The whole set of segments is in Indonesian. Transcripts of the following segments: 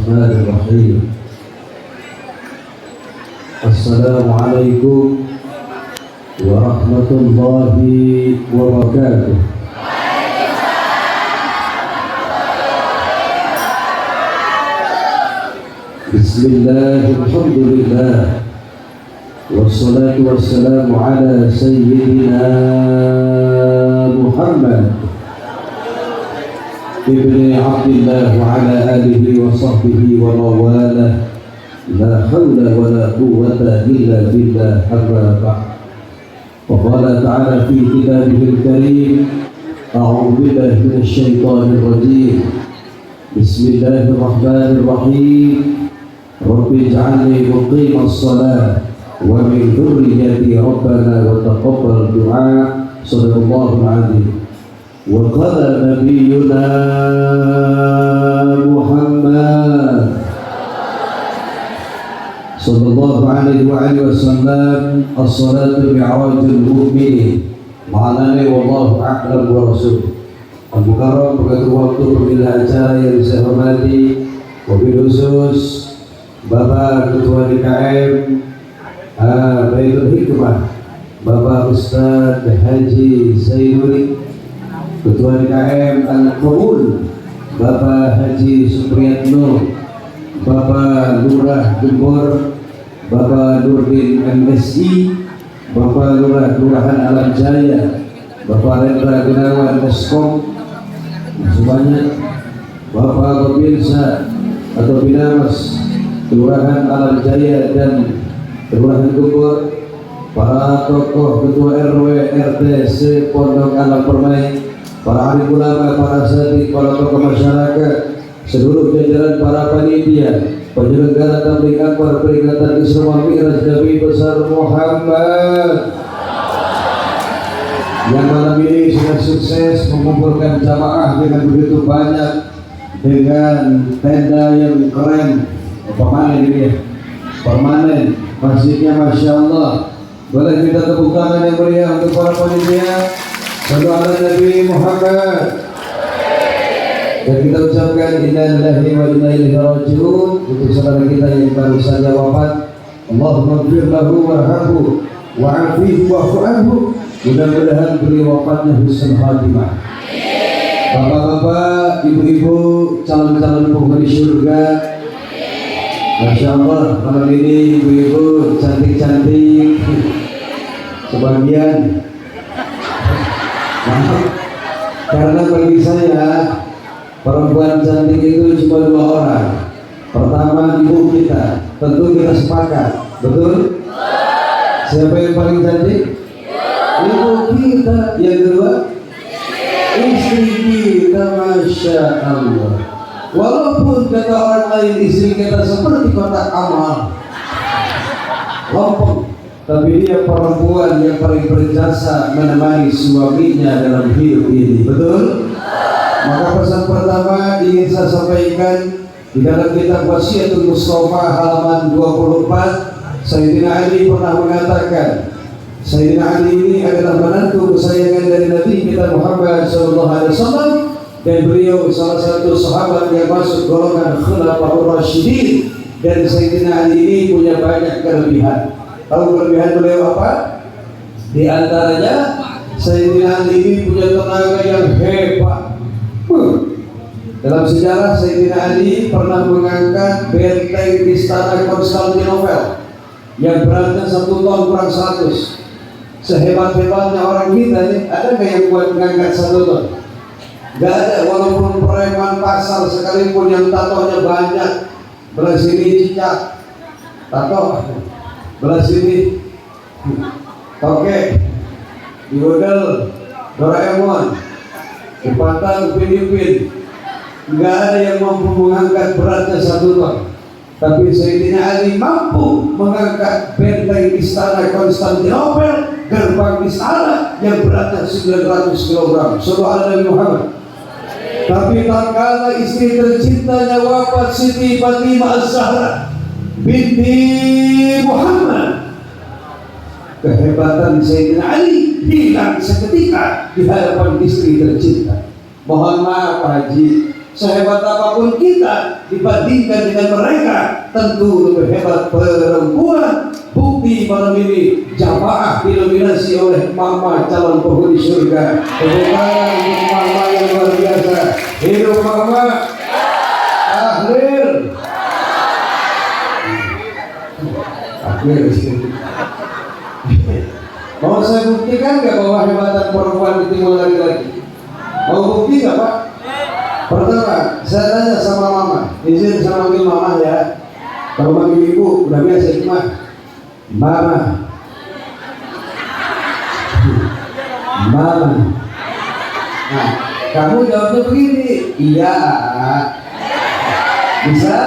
الرحمن الرحيم. السلام عليكم ورحمة الله وبركاته. بسم الله الحمد لله والصلاة والسلام على سيدنا محمد ابن عبد الله وعلى آله وصحبه ومواله. لا حول ولا قوة إلا بالله. أما بعد، وقال تعالى في كتابه الكريم: أعوذ بالله من الشيطان الرجيم. بسم الله الرحمن الرحيم. رب اجعلني مقيم الصلاة ومن ذريتي ربنا وتقبل الدعاء. صدق الله العظيم. وقال نبينا محمد صلى الله عليه وآله وسلم: الصلاة معراج المؤمنين. Maknanya wallahu a'lam wa rasul. Al-Mukarram, pengatur waktu, pemilihan acara yang saya hormati, wabil khusus Bapak Ketua DKM Baitul Hikmah, Bapak Ustaz Haji Zainuri, Ketua DKM Al-Qabul Bapak Haji Supriyatno, Bapak Lurah Gembor Bapak Nurdin MSI, Bapak Lurah Kelurahan Alam Jaya Bapak Rendra Gunawan Eskom, sebanyak Bapak Pemirsa atau Binamas Kelurahan Alam Jaya dan Kelurahan Gembor, para tokoh Ketua RW RT Pondok Alam Permai, para alim ulama, para asatidz, para tokoh masyarakat, seluruh jajaran para panitia penyelenggara tabligh akbar peringatan Isra Mi'raj Nabi besar Muhammad yang malam ini sudah sukses mengumpulkan jamaah dengan begitu banyak, dengan tenda yang keren, permanen ini ya, permanen, masjidnya Masya Allah. Boleh kita tepuk tangan yang meriah untuk para panitia. Sallu ala Nabi Muhammad. Dan kita ucapkan inna lillahi wa inna ilaihi raji'un untuk saudara kita yang baru saja wafat. Allahumma ighfir lahu warhamhu wa'afihi wa'fu anhu. Mudah-mudahan beliau wafatnya husnul khatimah. Bapak-bapak, ibu-ibu, calon-calon penghuni surga, Masya Allah, malam ini ibu-ibu cantik-cantik sebagian. Maaf, karena bagi saya perempuan cantik itu cuma dua orang. Pertama ibu kita, tentu kita sepakat, betul? Siapa yang paling cantik? Ibu kita. Yang kedua istri kita. Masya Allah. Walaupun kata orang lain istri kita seperti kotak amal, lompong, tapi dia perempuan yang paling berjasa menemani suaminya dalam hidup ini, betul? Maka pesan pertama ingin saya sampaikan di dalam kitab Wasiatul Mustafa halaman 24, Sayyidina Ali pernah mengatakan, Sayyidina Ali ini adalah menantu kesayangan dari Nabi kita Muhammad SAW, dan beliau salah satu sahabat yang masuk golongan Khulafaur Rasyidin. Dan Sayyidina Ali ini punya banyak kelebihan. Tahu kelebihan beliau apa? Di antaranya Sayyidina Ali ini punya tenaga yang hebat. Dalam sejarah Sayyidina Ali pernah mengangkat benteng istana Konstantinopel yang beratnya 1 ton kurang 100. Sehebat-hebatnya orang kita ini, ada nggak yang buat mengangkat 1 ton? Gak ada. Walaupun preman pasar sekalipun yang tatonya banyak, belah sini cicak tato, belah sini toke, di Hodel Doraemon, di Patang Filipin, gak ada yang mampu mengangkat beratnya 1 ton. Tapi Sayyidina Ali mampu mengangkat benteng istana Konstantinopel, gerbang istana yang beratnya 900 kg. Sallallahu alaihi Muhammad. Tapi tak kala istri tercintanya wafat, Siti Fatimah Az-Zahra binti Muhammad, kehebatan Sayyidina Ali hilang seketika di hadapan istri tercinta. Mohon maaf Pak Haji, sehebat apapun kita dibandingkan dengan mereka, tentu lebih hebat perempuan. Bukti malam ini jamaah didominasi oleh mama calon penghuni surga. Tepuk tangan untuk mama yang luar biasa. Hidup mama. Tahlil. Tahlil. Mau saya buktikan nggak bahwa hebatan perempuan ditimul laki-laki? Mau bukti nggak Pak? Pertama, saya tanya sama mama, izin sama manggil mama ya. Kalau manggil ibu udah biasa cuma mama, mama. Nah, kamu jawabnya begini, iya, bisa,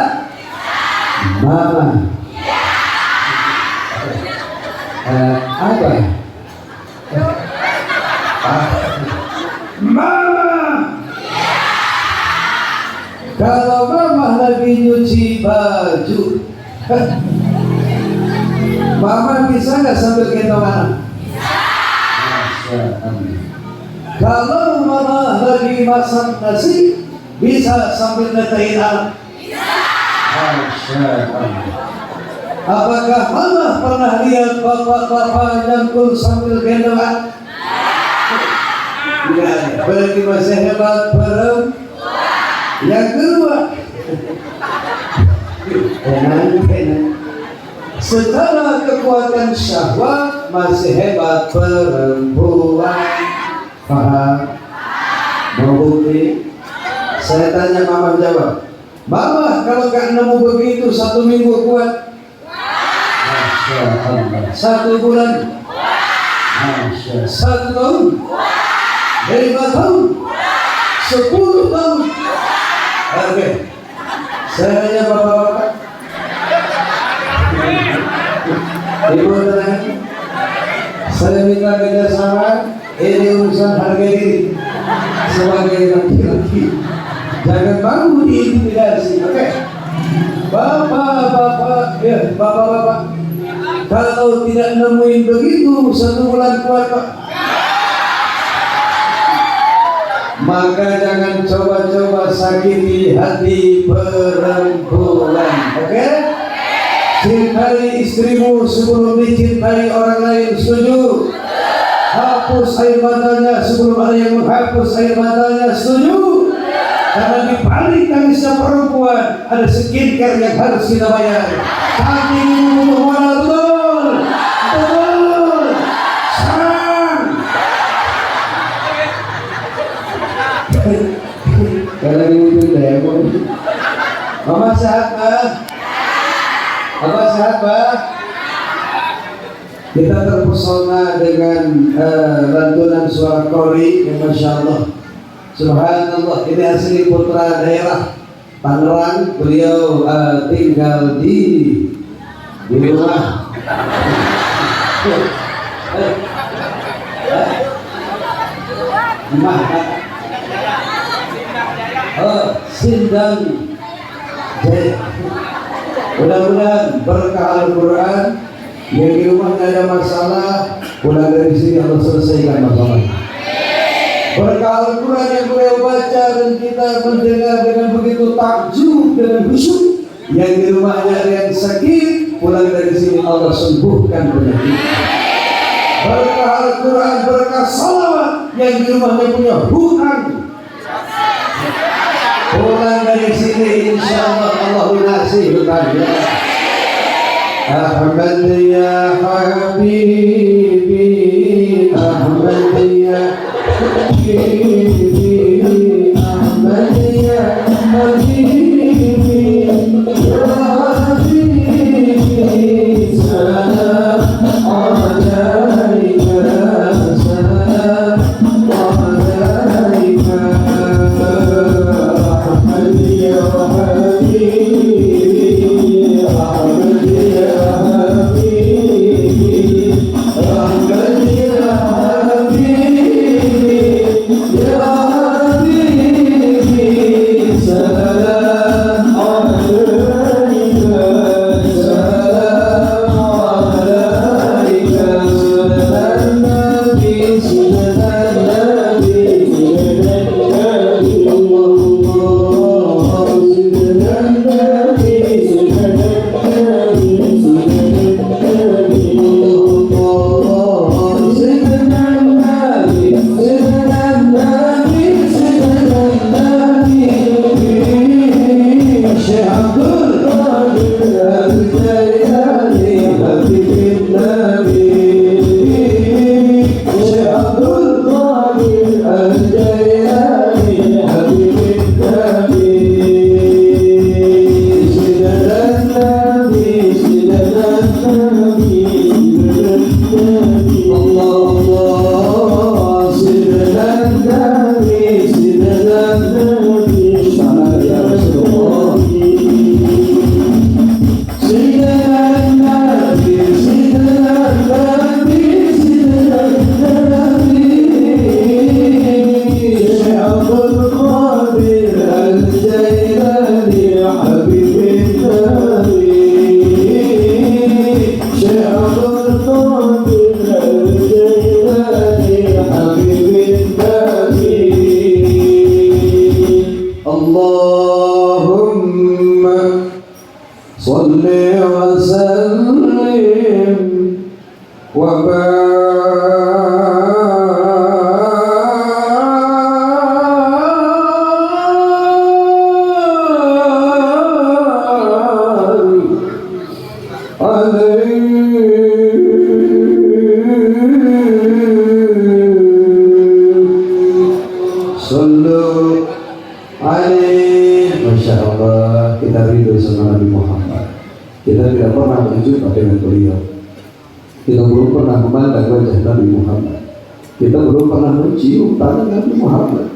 mama. Apa? Mama. Kalau mama lagi nyuci baju, mama bisa nggak sambil gendong anak? Kalau mama lagi masak nasi, bisa sambil netain anak? Apakah mama pernah lihat bapak-bapak nyangkul sambil gendong anak? Ya, berarti masih hebat perempuan. Yang kedua, secara kekuatan syahwat masih hebat perempuan. Paham? Mau bukti? Saya tanya mama jawab. Mama kalau gak nemu begitu 1 minggu kuat? Masya Allah. 1 bulan? Masya. 1 tahun? 5 tahun? 10 tahun? Oke, saya tanya bapak-bapak. Ibu tenang. Saya minta kerjasama. Ini urusan harga diri sebagai laki-laki. Jangan malu diintimidasi. Oke, bapak-bapak, ya bapak-bapak. Kalau tidak nemuin begitu 1 bulan kuat Pak, maka jangan coba-coba sakiti hati perempuan. Oke? Cintai istrimu sebelum dicintai orang lain. Setuju? Hapus air matanya sebelum ada yang menghapus air matanya. Setuju? Karena di balik tangisnya perempuan ada skincare yang harus kita bayar. Hati ini butuh modal. Betul? Betul? Sang! Kalau diwujud demo, mama sehat Pak? Apa sehat Pak? Kita terpesona dengan lantunan suara kori yang Masya Allah, Subhanallah. Ini asli putra daerah Tangerang. Beliau tinggal di rumah. Sindang Jaya. Mudah-mudahan berkah Al-Quran yang di rumah tidak ada masalah, pulang dari sini Allah selesaikan masalah. Berkah Al-Quran yang beliau baca dan kita mendengar dengan begitu takjub dengan khusyuk. Yang di rumahnya ada yang sakit, pulang dari sini Allah sembuhkan penyakit. Berkah Al-Quran, berkah salawat yang di rumahnya punya hutang, pulang dari sini insya Allah Allah lunasi hutangnya. Ahmad ya Habibi, Ahmad ya Habibi, Ahmad ya Habibi, ya Habibi, salam alaika, salam alaika. Ahmad ya Habibi, Ahmad ya Habibi, Ahmad ya Habibi, ya Habibi, salam Abdul Qadir Al-Jailani Habibin Nabi. Syekh Abdul Qadir Al-Jailani Habibin Nabi. Sidaran Nabi, sidaran Nabi, sidaran Nabi. Allah Allah, sidaran Nabi, sidaran Nabi. Salam ya Rasulullah. Sidaran Nabi, sidaran Nabi, sidaran Nabi. Syekh Abdul Qadir Al-Jailani Habibin Nabi. Syekh Abdul Qadir Al-Jailani Habibin Nabi. Allahumma salli wa sallim wa Sallu alaihi. Masya Allah, kita ridho sama Nabi Muhammad. Kita tidak pernah berjumpa dengan beliau. Kita belum pernah memandang wajah Nabi Muhammad. Kita belum pernah mencium tangan Nabi Muhammad.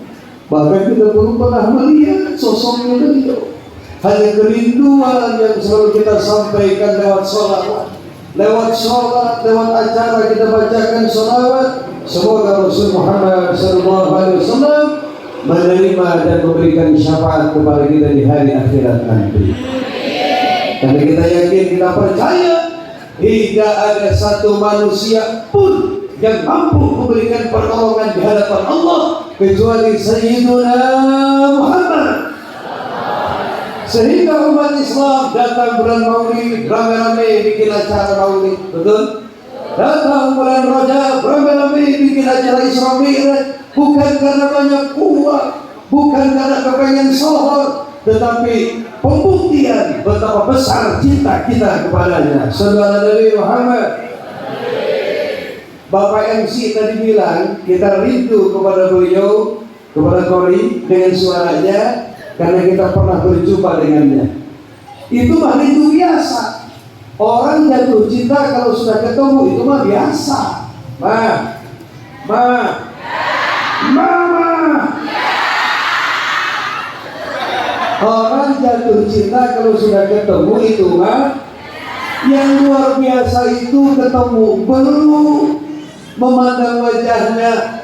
Bahkan kita belum pernah melihat sosoknya beliau. Hanya kerinduan yang selalu kita sampaikan lewat sholawat. Lewat sholat, lewat acara kita bacakan sholawat. Semoga Rasul Muhammad SAW menerima dan memberikan syafaat kepada kita di hari akhirat nanti. Karena kita yakin, kita percaya tidak ada satu manusia pun yang mampu memberikan pertolongan di hadapan Allah kecuali Sayyiduna Muhammad. Sehingga umat Islam datang bulan Maulid ramai-ramai bikin acara Maulid, betul? Datang bulan Rajab ramai-ramai bikin acara Isra Mi'raj, bukan karena banyak uang, bukan karena kepengen sohor, tetapi pembuktian betapa besar cinta kita kepadanya. Saudara Nabi Muhammad. Bapak MC tadi bilang kita rindu kepada beliau, kepada Kori dengan suaranya, karena kita pernah berjumpa dengannya. Itu mah rindu biasa. Orang jatuh cinta kalau sudah ketemu itu mah biasa. Mama. Orang jatuh cinta kalau sudah ketemu itu mah. Yang luar biasa itu ketemu, belum memandang wajahnya,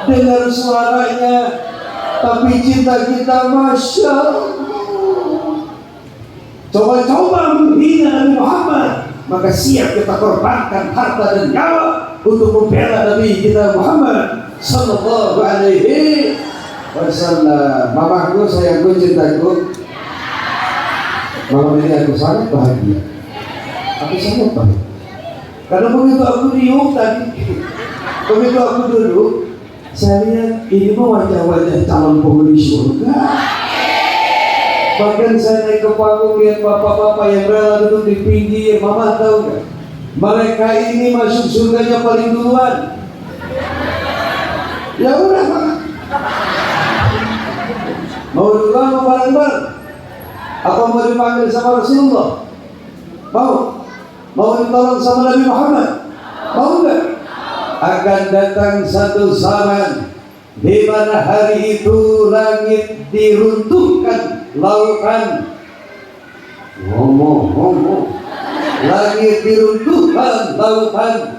dengar suaranya, tapi cinta kita Masya Allah. Coba-coba menghina Nabi Muhammad, maka siap kita korbankan harta dan nyawa untuk membela Nabi kita Muhammad Sallallahu Alaihi Wasallam. Mamaku, sayangku, cintaku, malam ini aku sangat bahagia. Aku sangat bahagia karena begitu aku diuk tadi, begitu aku duduk, saya lihat ini mah wajah-wajah calon penghuni surga. Bahkan saya naik ke panggung lihat bapak-bapak yang rela duduk di pinggir. Mama tahu nggak? Mereka ini masuk surganya paling duluan. Ya udah Pak. Mau duluan mau bareng-bareng? Apa mau dipanggil sama Rasulullah? Mau ditolong sama Nabi Muhammad? Mau nggak? Akan datang satu zaman di mana hari itu langit diruntuhkan, lautan ngomong langit diruntuhkan, lautan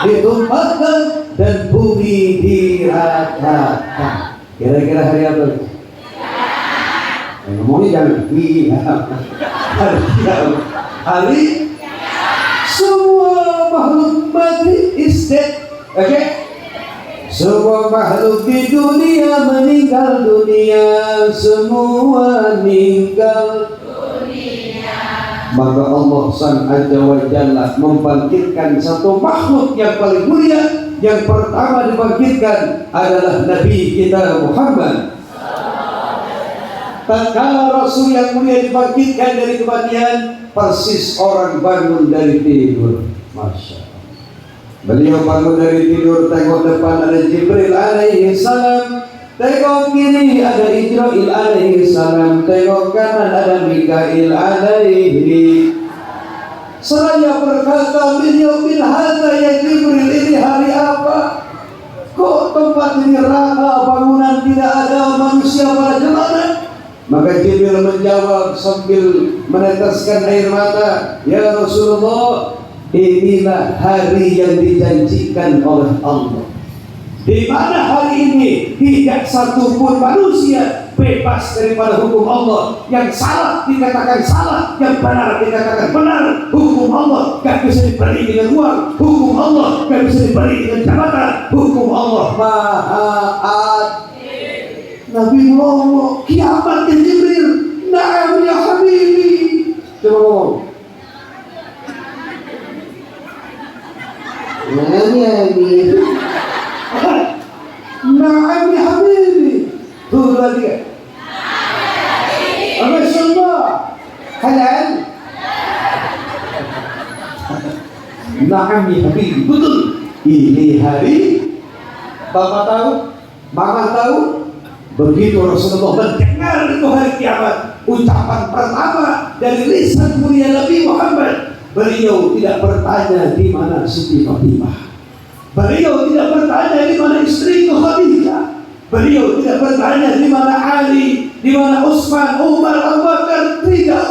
ditumpahkan, dan bumi diratakan. Kira-kira hari apa? Ngomongnya jangan hari semua makhluk mati is dead. Oke? Semua makhluk di dunia meninggal dunia, semua meninggal dunia. Maka Allah Sang Azza wa Jalla membangkitkan satu makhluk yang paling mulia. Yang pertama dibangkitkan adalah Nabi kita Muhammad. tatkala Rasul yang mulia dibangkitkan dari kematian, persis orang bangun dari tidur. Masya Allah. Beliau bangun dari tidur, tengok depan ada Jibril alaihi salam, tengok kiri ada Israil alaihi salam, tengok kanan ada Mikail alaihi. Seraya berkata beliau, bin hadza ya Jibril, ini hari apa? Kok tempat ini rata, bangunan tidak ada, manusia pada kemana? Maka Jibril menjawab sambil meneteskan air mata, ya Rasulullah, inilah hari yang dijanjikan oleh Allah, di mana hari ini tidak satu pun manusia bebas daripada hukum Allah. Yang salah dikatakan salah, yang benar dikatakan benar. Hukum Allah gak bisa diberi dengan uang, hukum Allah gak bisa diberi dengan jabatan, hukum Allah maha adil. Nabi ngomong, kiamat ya Jibril. Naam ya Habibi. Coba ngomong. Naam ya Habibi. Naam ya Habibi. Tuh lagi. Masya Allah. Halal. Naam ya Habibi. Betul. Ini hari. Bapak tahu? Mama tahu? Begitu Rasulullah mendengar itu hari kiamat, ucapan pertama dari lisan mulia Nabi Muhammad, beliau tidak bertanya di mana Siti Fatimah, beliau tidak bertanya di mana istriku Khadijah, beliau tidak bertanya di mana Ali, di mana Utsman, Umar, Abu Bakar. Tidak.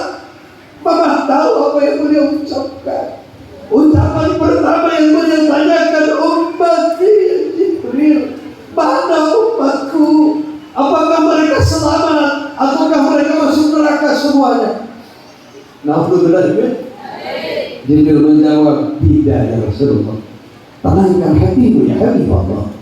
Mama tahu apa yang beliau ucapkan. Ucapan pertama yang beliau tanyakan, ummati Jibril, mana umatku? Apakah mereka selamat ataukah mereka masuk neraka semuanya? Naudzubillah. Jibril menjawab, tidak ya Rasulullah. Tenangkan hatimu ya Habibullah.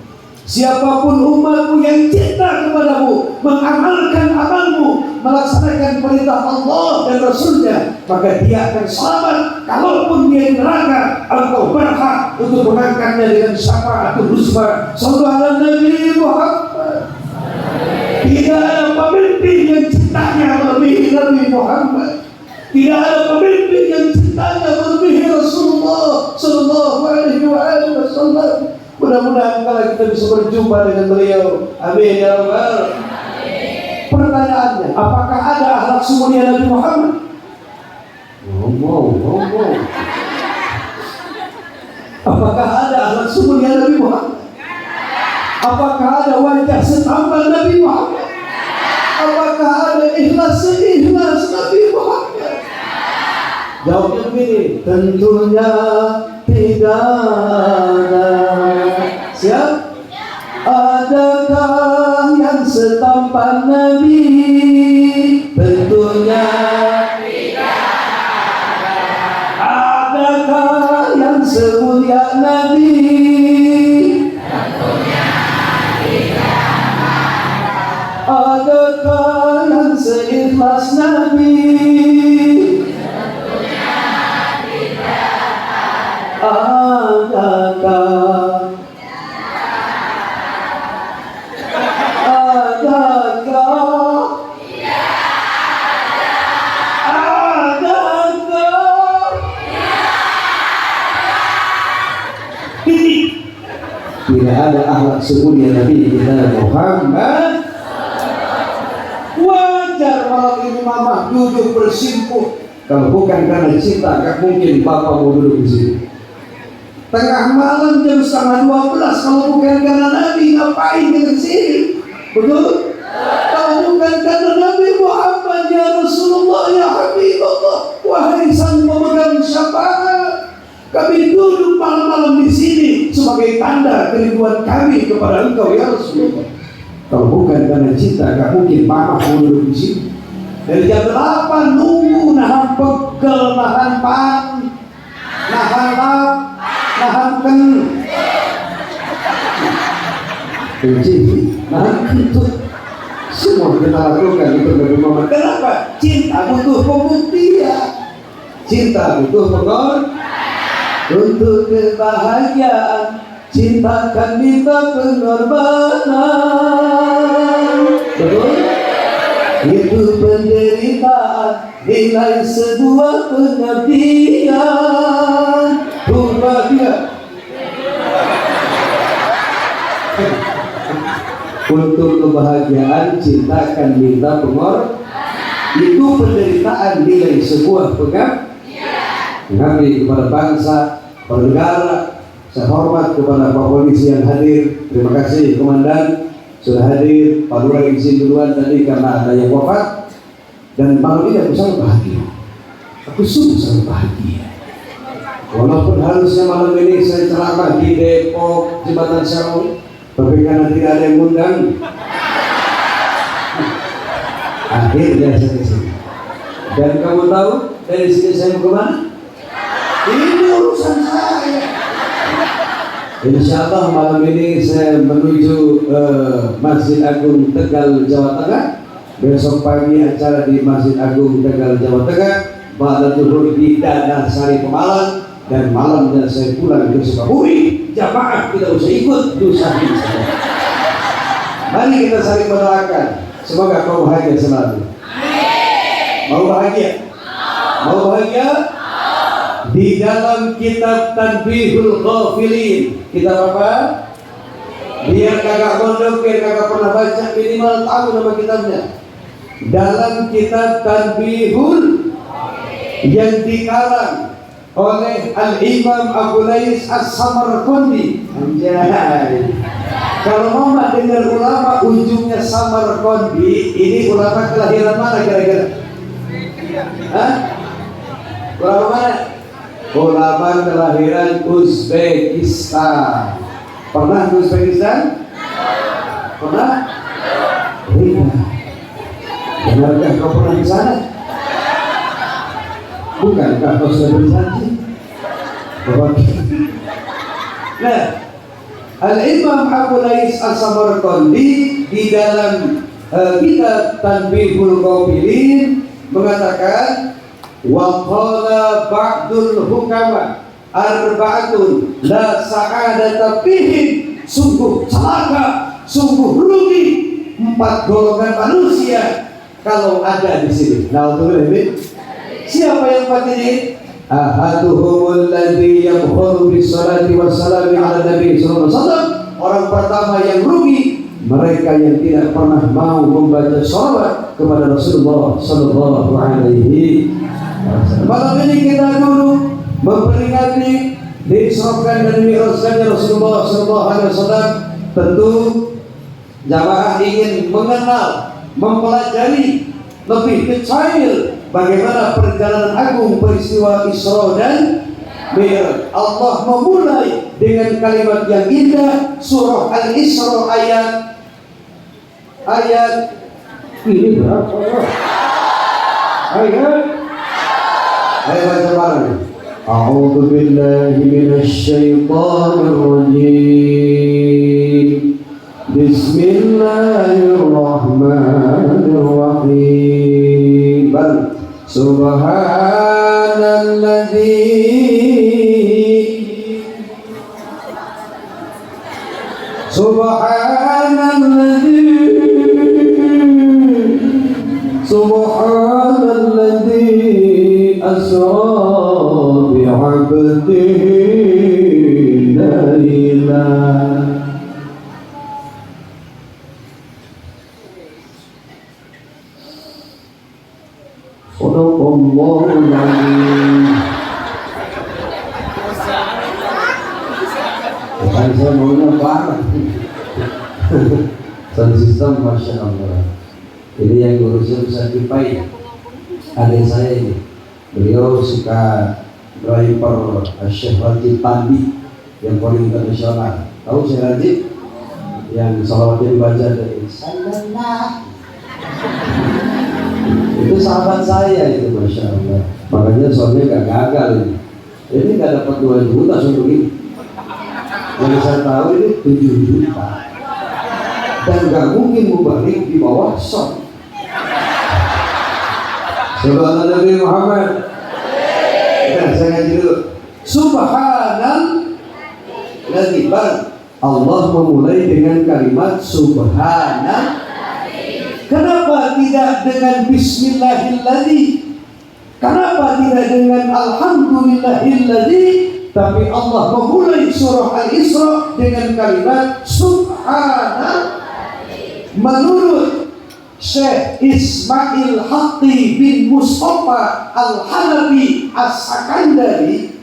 Siapapun umatmu yang cinta kepadamu, mengamalkan amalmu, melaksanakan perintah Allah dan Rasulnya, maka dia akan selamat. Kalaupun dia di neraka, engkau berhak untuk mengangkatnya dengan syafaatul uzma. Sallallahu alaihi Muhammad. Tidak ada pemimpin yang cintanya melebihi Nabi Muhammad. Tidak ada pemimpin yang cintanya melebihi Rasulullah Sallallahu Alaihi Wasallam. Mudah-mudahan kalau kita bisa berjumpa dengan beliau. Amin ya Rabbal. Pertanyaannya, apakah ada akhlak semulia Nabi Muhammad? Ngomong. Apakah ada akhlak semulia Nabi Muhammad? Apakah ada wajah setampan Nabi Muhammad? Apakah ada ikhlas Nabi Muhammad? Jawabnya begini, tentunya tidak ada. Siap? Adakah yang setampan Nabi? Tentunya tidak ada. Adakah yang semulia Nabi? Adakah yang seikhlas Nabi? Tentunya tidak ada. Adakah? Adakah? Adakah? Tidak ada akhlak semulia Nabi kita Muhammad. Wajar malam ini mama duduk bersimpuh. Kalau bukan karena cinta, gak mungkin bapak mau duduk di sini. Tengah malam jam 11:30, kalau bukan karena Nabi, ngapain di sini? Betul? Kalau bukan karena Nabi Muhammad ya Rasulullah ya Habibullah, wahai sang pemegang syafaat, kami duduk malam-malam di sini sebagai tanda kerinduan kami kepada Engkau ya Rasulullah. Kalau bukan karena cinta, gak mungkin mama mau duduk di sini. Dari jam 8 nunggu, nahan pegel, nahan pan, nahan lap, nahan ken, nahan kentut. Semua kita lakukan untuk bagi mama. Kenapa? Cinta butuh pembuktian. Cinta butuh pengorbanan. Untuk kebahagiaan, cintakan minta pengorbanan. Betul? Itu penderitaan nilai sebuah pengabdian. Bahagia untuk kebahagiaan cintakan minta pengor. Itu penderitaan nilai sebuah pengabdi kepada bangsa, kepada negara. Saya hormat kepada Pak Polisi yang hadir. Terima kasih Komandan sudah hadir. Pak Lurah izin duluan tadi karena ada yang wafat. Dan malam ini aku sangat bahagia. Aku sungguh sangat bahagia. Walaupun harusnya malam ini saya ceramah di Depok, Jembatan Sewu, tapi karena tidak ada yang undang, akhirnya saya kesini. Dan kamu tahu dari sini saya mau kemana? Ini urusan saya. Insya Allah malam ini saya menuju Masjid Agung Tegal, Jawa Tengah. Besok pagi acara di Masjid Agung Tegal, Jawa Tengah. Ba'da zuhur di Danasari Pemalang. Dan malamnya saya pulang ke Sukabumi. Jamaah tidak usah ikut, dosa kita. Mari kita saling mendoakan. Semoga kau bahagia selalu. Mau bahagia? Mau bahagia? Di dalam kitab Tanbihul Ghafilin, kitab apa? Biar kakak gondok, biar kakak pernah baca, minimal tahu nama kitabnya. Dalam kitab Tanbihul yang dikarang oleh Al-Imam Abu Lais As-Samarqandi. Anjay. Kalau mama dengar ulama ujungnya Samarqandi, ini ulama kelahiran mana kira-kira? Hah? Ulama mana? Ulama kelahiran Uzbekistan. Pernah ke Uzbekistan? Pernah? Iya. Benarkah kau pernah di sana? Bukankah kau sudah berjanji? Nah, Al-Imam Abu Lais As-Samarqandi di dalam kitab Tanbihul Ghafilin mengatakan, wa qala ba'dul hukama arba'atun la sa'adata fihim, sungguh celaka, sungguh rugi 4 golongan manusia kalau ada di sini. Nauzubillah. Siapa yang 4 ini? Ahaduhumul ladzi yamkhuru bis salati was salami ala nabi sallallahu alaihi wasallam. Orang pertama yang rugi mereka yang tidak pernah mau membaca salawat kepada Rasulullah sallallahu alaihi wasallam. Malam ini kita dulu memperingati diisrakan dan mi'rajnya Rasulullah sallallahu alaihi wasallam. Tentu jamaah ingin mengenal, mempelajari lebih detail bagaimana perjalanan agung peristiwa Isra dan Mi'raj. Allah memulai dengan kalimat yang indah, surah Al-Isra ayat ini berapa? Ayat baca bareng. A'udzu billahi minasy syaithanir rajim. Bismillahirrahmanirrahim. Subhanalladzi asra bi'abdihi laylan. Sadaqallahul azim. Bukan saya maunya banget. Sound system Masya Allah. Ini yang ngurusnya Ustaz Kipai, adik saya ini. Beliau suka driver Syekh Rajib Pandi yang paling internasional. Tahu Syekh Rajib? Yang salawatnya dibaca dari Sallallahu. Itu sahabat saya itu, Masya Allah. Makanya soalnya gak gagal ini. Ini gak dapat 2 juta untuk ini. Yang saya tahu ini 7 juta. Dan gak mungkin mubalik di bawah son. Sallallahu Nabi Muhammad. Nah, saya ngaji dulu. Subhanalladzi bar. Allah memulai dengan kalimat Subhanalladzi. Kenapa tidak dengan Bismillahilladzi? Kenapa tidak dengan Alhamdulillahilladzi? Tapi Allah memulai surah Al-Isra dengan kalimat Subhana. Menurut Syekh Ismail Haqqi bin Mustafa Al-Hanafi As-Sakandari,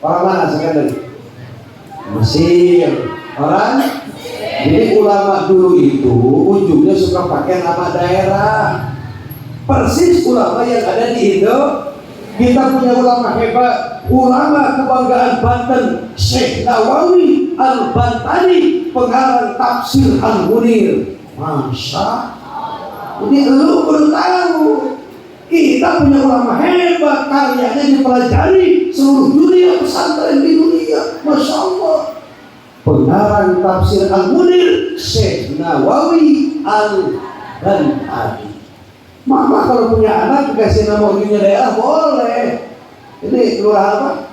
orang mana Sakandari? Mesir. Orang? Jadi ulama dulu itu ujungnya suka pakai nama daerah. Persis ulama yang ada di Indo. Kita punya ulama hebat, ulama kebanggaan Banten, Syekh Nawawi Al-Bantani, pengarang tafsir Al-Munir. Masya. Ini lu perlu tahu, kita punya ulama hebat, karyanya dipelajari seluruh dunia, pesantren di dunia. Masya Allah. Pengarang tafsir Al-Munir, Syekh Nawawi Al-Bantani. Mama kalau punya anak dikasih nama ujungnya daerah boleh. Ini kelurahan apa?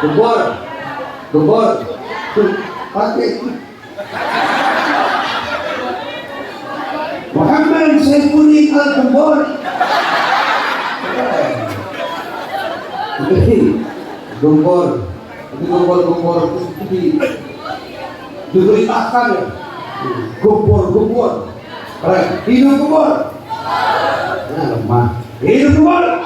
Gembor. Gembor. Pakai Muhammad Saifuddin Al-Gembor. Gembor. Itu gembor diberitakan ya. Gembor. Hidup gembor. Nah, lemah. Hidup gembor.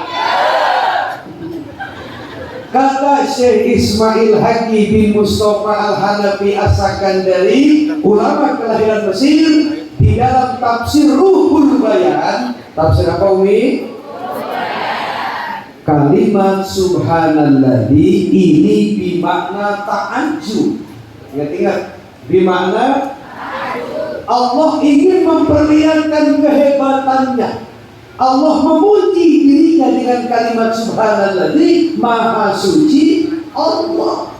Kata Syekh Ismail Haqqi bin Mustafa Al-Hanafi As-Sakandari, ulama kelahiran Mesir, di dalam tafsir Ruhul Bayan. Tafsir apa Umi? Kalimat Subhanalladzi ini bermakna ta'ajjub. Ingat, bermakna Allah ingin memperlihatkan kehebatannya. Allah memuji dirinya dengan kalimat Subhanalladzi, Maha Suci Allah.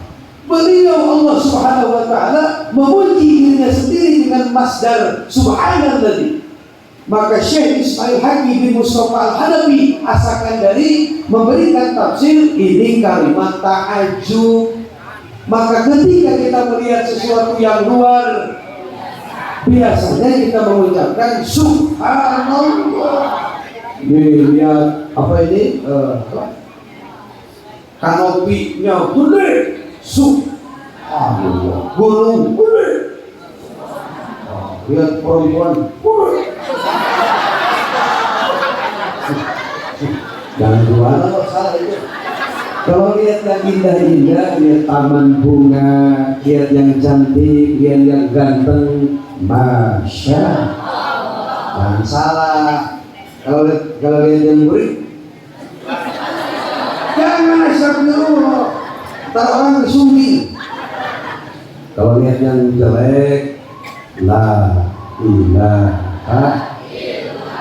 Beliau Allah Subhanahu wa Ta'ala memuji dirinya sendiri dengan masdar Subhanalladzi. Maka Syekh Ismail Haqqi bin Mustafa Al-Hanafi As-Sakandari memberikan tafsir ini kalimat ta'ajjub. Maka ketika kita melihat sesuatu yang luar, biasanya kita mengucapkan Subhanallah. Lihat apa ini? Kanopinya gede, Subhanallah. Gunung gede. Lihat perempuan gede. Jangan jualan kok salah itu. Kalau lihat yang indah-indah, lihat taman bunga, lihat yang cantik, lihat yang ganteng, Masya Allah. Jangan salah. Kalau lihat yang murid, jangan astagfirullah. Ntar orang kesumi. Kalau lihat yang jelek, la ilaha.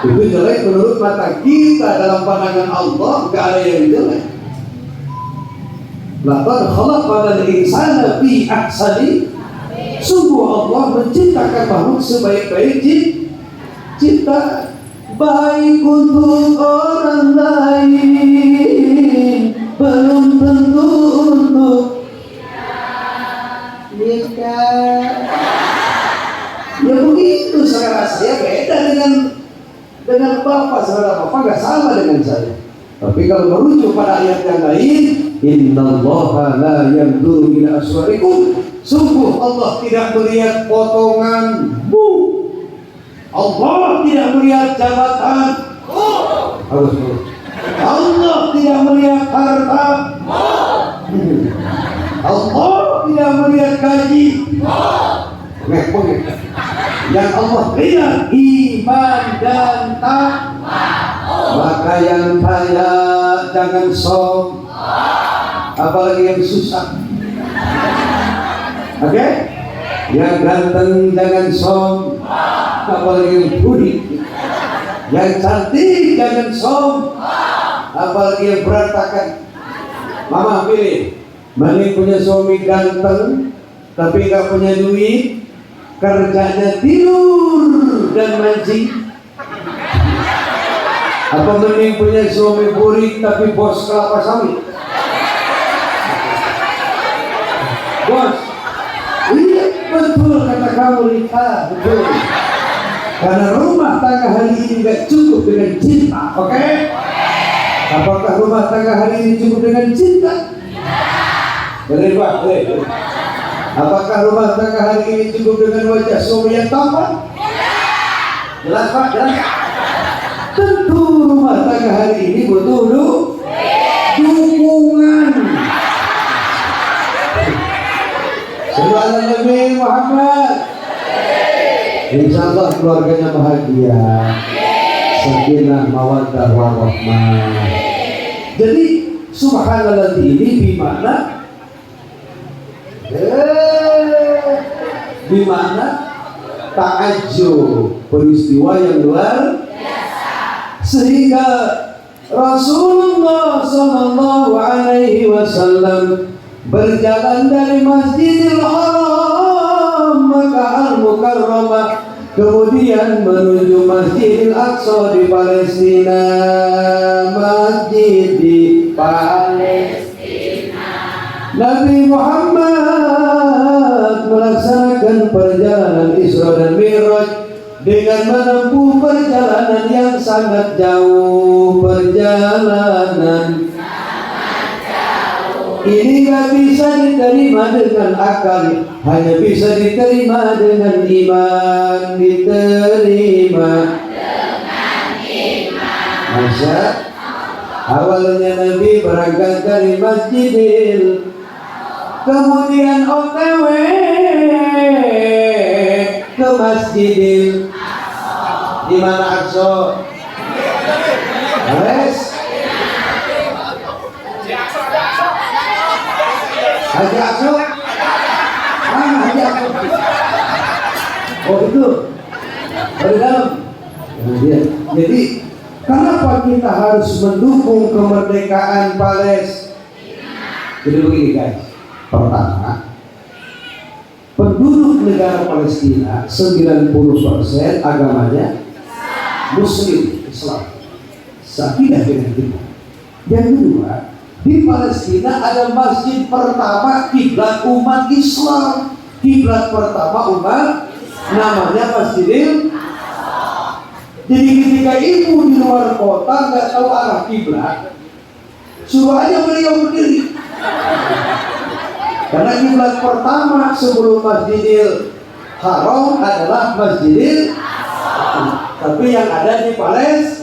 Itu jelek menurut mata kita, dalam pandangan Allah gak ada yang jelek. Laqad khalaqnal insana fi ahsani. Sungguh Allah menciptakan makhluk sebaik-baik cipta. Baik untuk orang lain, belum tentu untuk kita. Ya begitu, saya beda dengan Bapak. Saudara Bapak gak sama dengan saya. Tapi kalau merujuk pada ayat yang lain, innallaha la yanzuru ila aswarikum. Sungguh Allah tidak melihat potonganmu. Allah tidak melihat jabatan. Allah tidak melihat harta. Allah tidak melihat gaji. Yang Allah lihat iman dan takwa. Maka yang kaya jangan sombong, apalagi yang susah. Oke? Yang ganteng jangan sombong, apalagi yang budi. Yang cantik jangan sombong, apalagi yang berantakan. Mama pilih, mending punya suami ganteng tapi gak punya duit, kerjanya tidur dan mancing, apa mending punya suami burik tapi bos kelapa sawit? Bos, iya betul kata kamu nikah, betul. Karena rumah tangga hari ini nggak cukup dengan cinta, oke? Apakah rumah tangga hari ini cukup dengan cinta? Benar Pak? Apakah rumah tangga hari ini cukup dengan wajah suami yang tampan? Jelas Pak? Jelas? Tentu rumah tangga hari ini butuh dukungan. Sallallahu Nabi Muhammad. Insya Allah keluarganya bahagia, sakinah, mawaddah, warahmah. Jadi subhanallah ini bimana ta'ajub, peristiwa yang luar biasa, sehingga Rasulullah Sallallahu Alaihi Wasallam berjalan dari Masjidil Haram Makkah Al-Mukarramah kemudian menuju Masjidil Aqsa di Palestina. Masjid di Palestina, Nabi Muhammad melaksanakan perjalanan Isra dan Mi'raj dengan menempuh perjalanan yang sangat jauh. Perjalanan ini gak bisa diterima dengan akal, hanya bisa diterima dengan iman. Diterima dengan iman. Masya awalnya Nabi berangkat dari Masjidil, kemudian OTW ke Masjidil. Di mana Aqsa? Haji Aqsa? Mana Haji Aqsa? Oh itu di dalam. Jadi kenapa kita harus mendukung kemerdekaan Palestina? Jadi begini guys, pertama, penduduk negara Palestina 90% agamanya Muslim, Islam, seakidah dengan kita. Yang kedua, di Palestina ada masjid pertama kiblat umat Islam. Kiblat pertama umat namanya Masjidil. Jadi ketika ibu di luar kota nggak tahu arah kiblat, suruh aja beliau berdiri. Karena kiblat pertama sebelum Masjidil Haram adalah Masjidil, tapi yang ada di Palestina.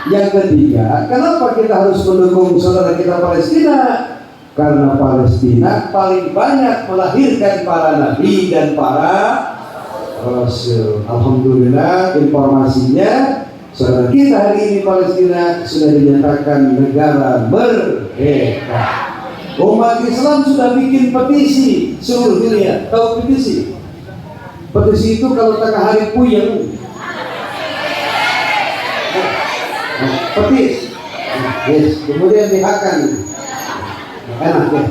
Yang ketiga, kenapa kita harus mendukung saudara kita Palestina? Karena Palestina paling banyak melahirkan para nabi dan para rasul. Alhamdulillah informasinya saudara kita hari ini Palestina sudah dinyatakan negara merdeka. Umat Islam sudah bikin petisi seluruh dunia. Tahu petisi? Petisi itu kalau tengah hari puyeng, petis, yes, kemudian dihakan, enak ya.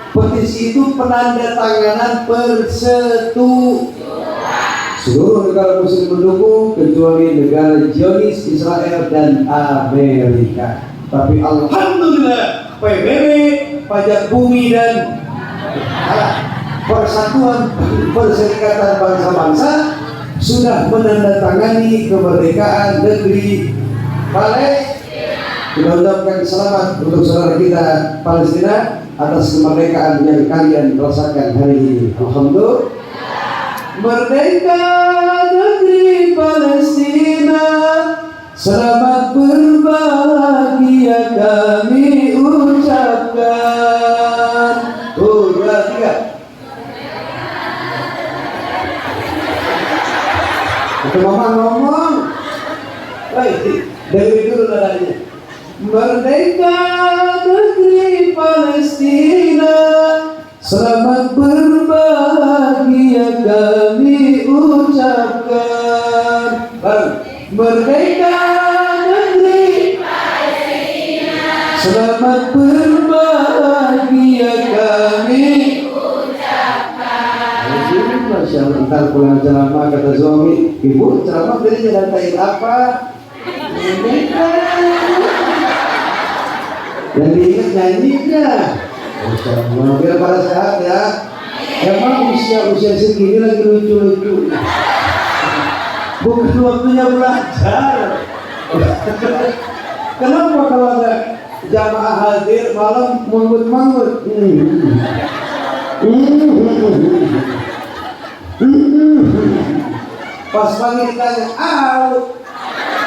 Petisi itu penanda tanganan persetujuan. Seluruh negara Muslim mendukung kecuali negara Zionis, Israel dan Amerika. Tapi alhamdulillah PBB, pajak bumi dan Persatuan Perserikatan Bangsa-Bangsa sudah menandatangani kemerdekaan negeri Palestina. Kita ucapkan selamat untuk saudara kita Palestina atas kemerdekaan yang kalian rasakan hari ini. Alhamdulillah. Merdeka negeri Palestina, selamat berbahagia kami ucapkan. Dua, tiga. Itu mama ngomong. Baik, dari dulu nadanya. Merdeka negeri Palestina, selamat berbahagia kami ucapkan. Merdeka negeri Palestina, selamat berbahagia kami ucapkan. Masya Allah, ntar pulang ceramah kata suami, ibu ceramah tadi nyantain apa? Merdeka. Yang diingat nyanyinya. Masya Allah, biar pada sehat ya. Emang usia segini lagi lucu-lucu. Bukan waktunya belajar. Kenapa kalau ada jamaah hadir malam manggut-manggut? Pas pagi ditanya,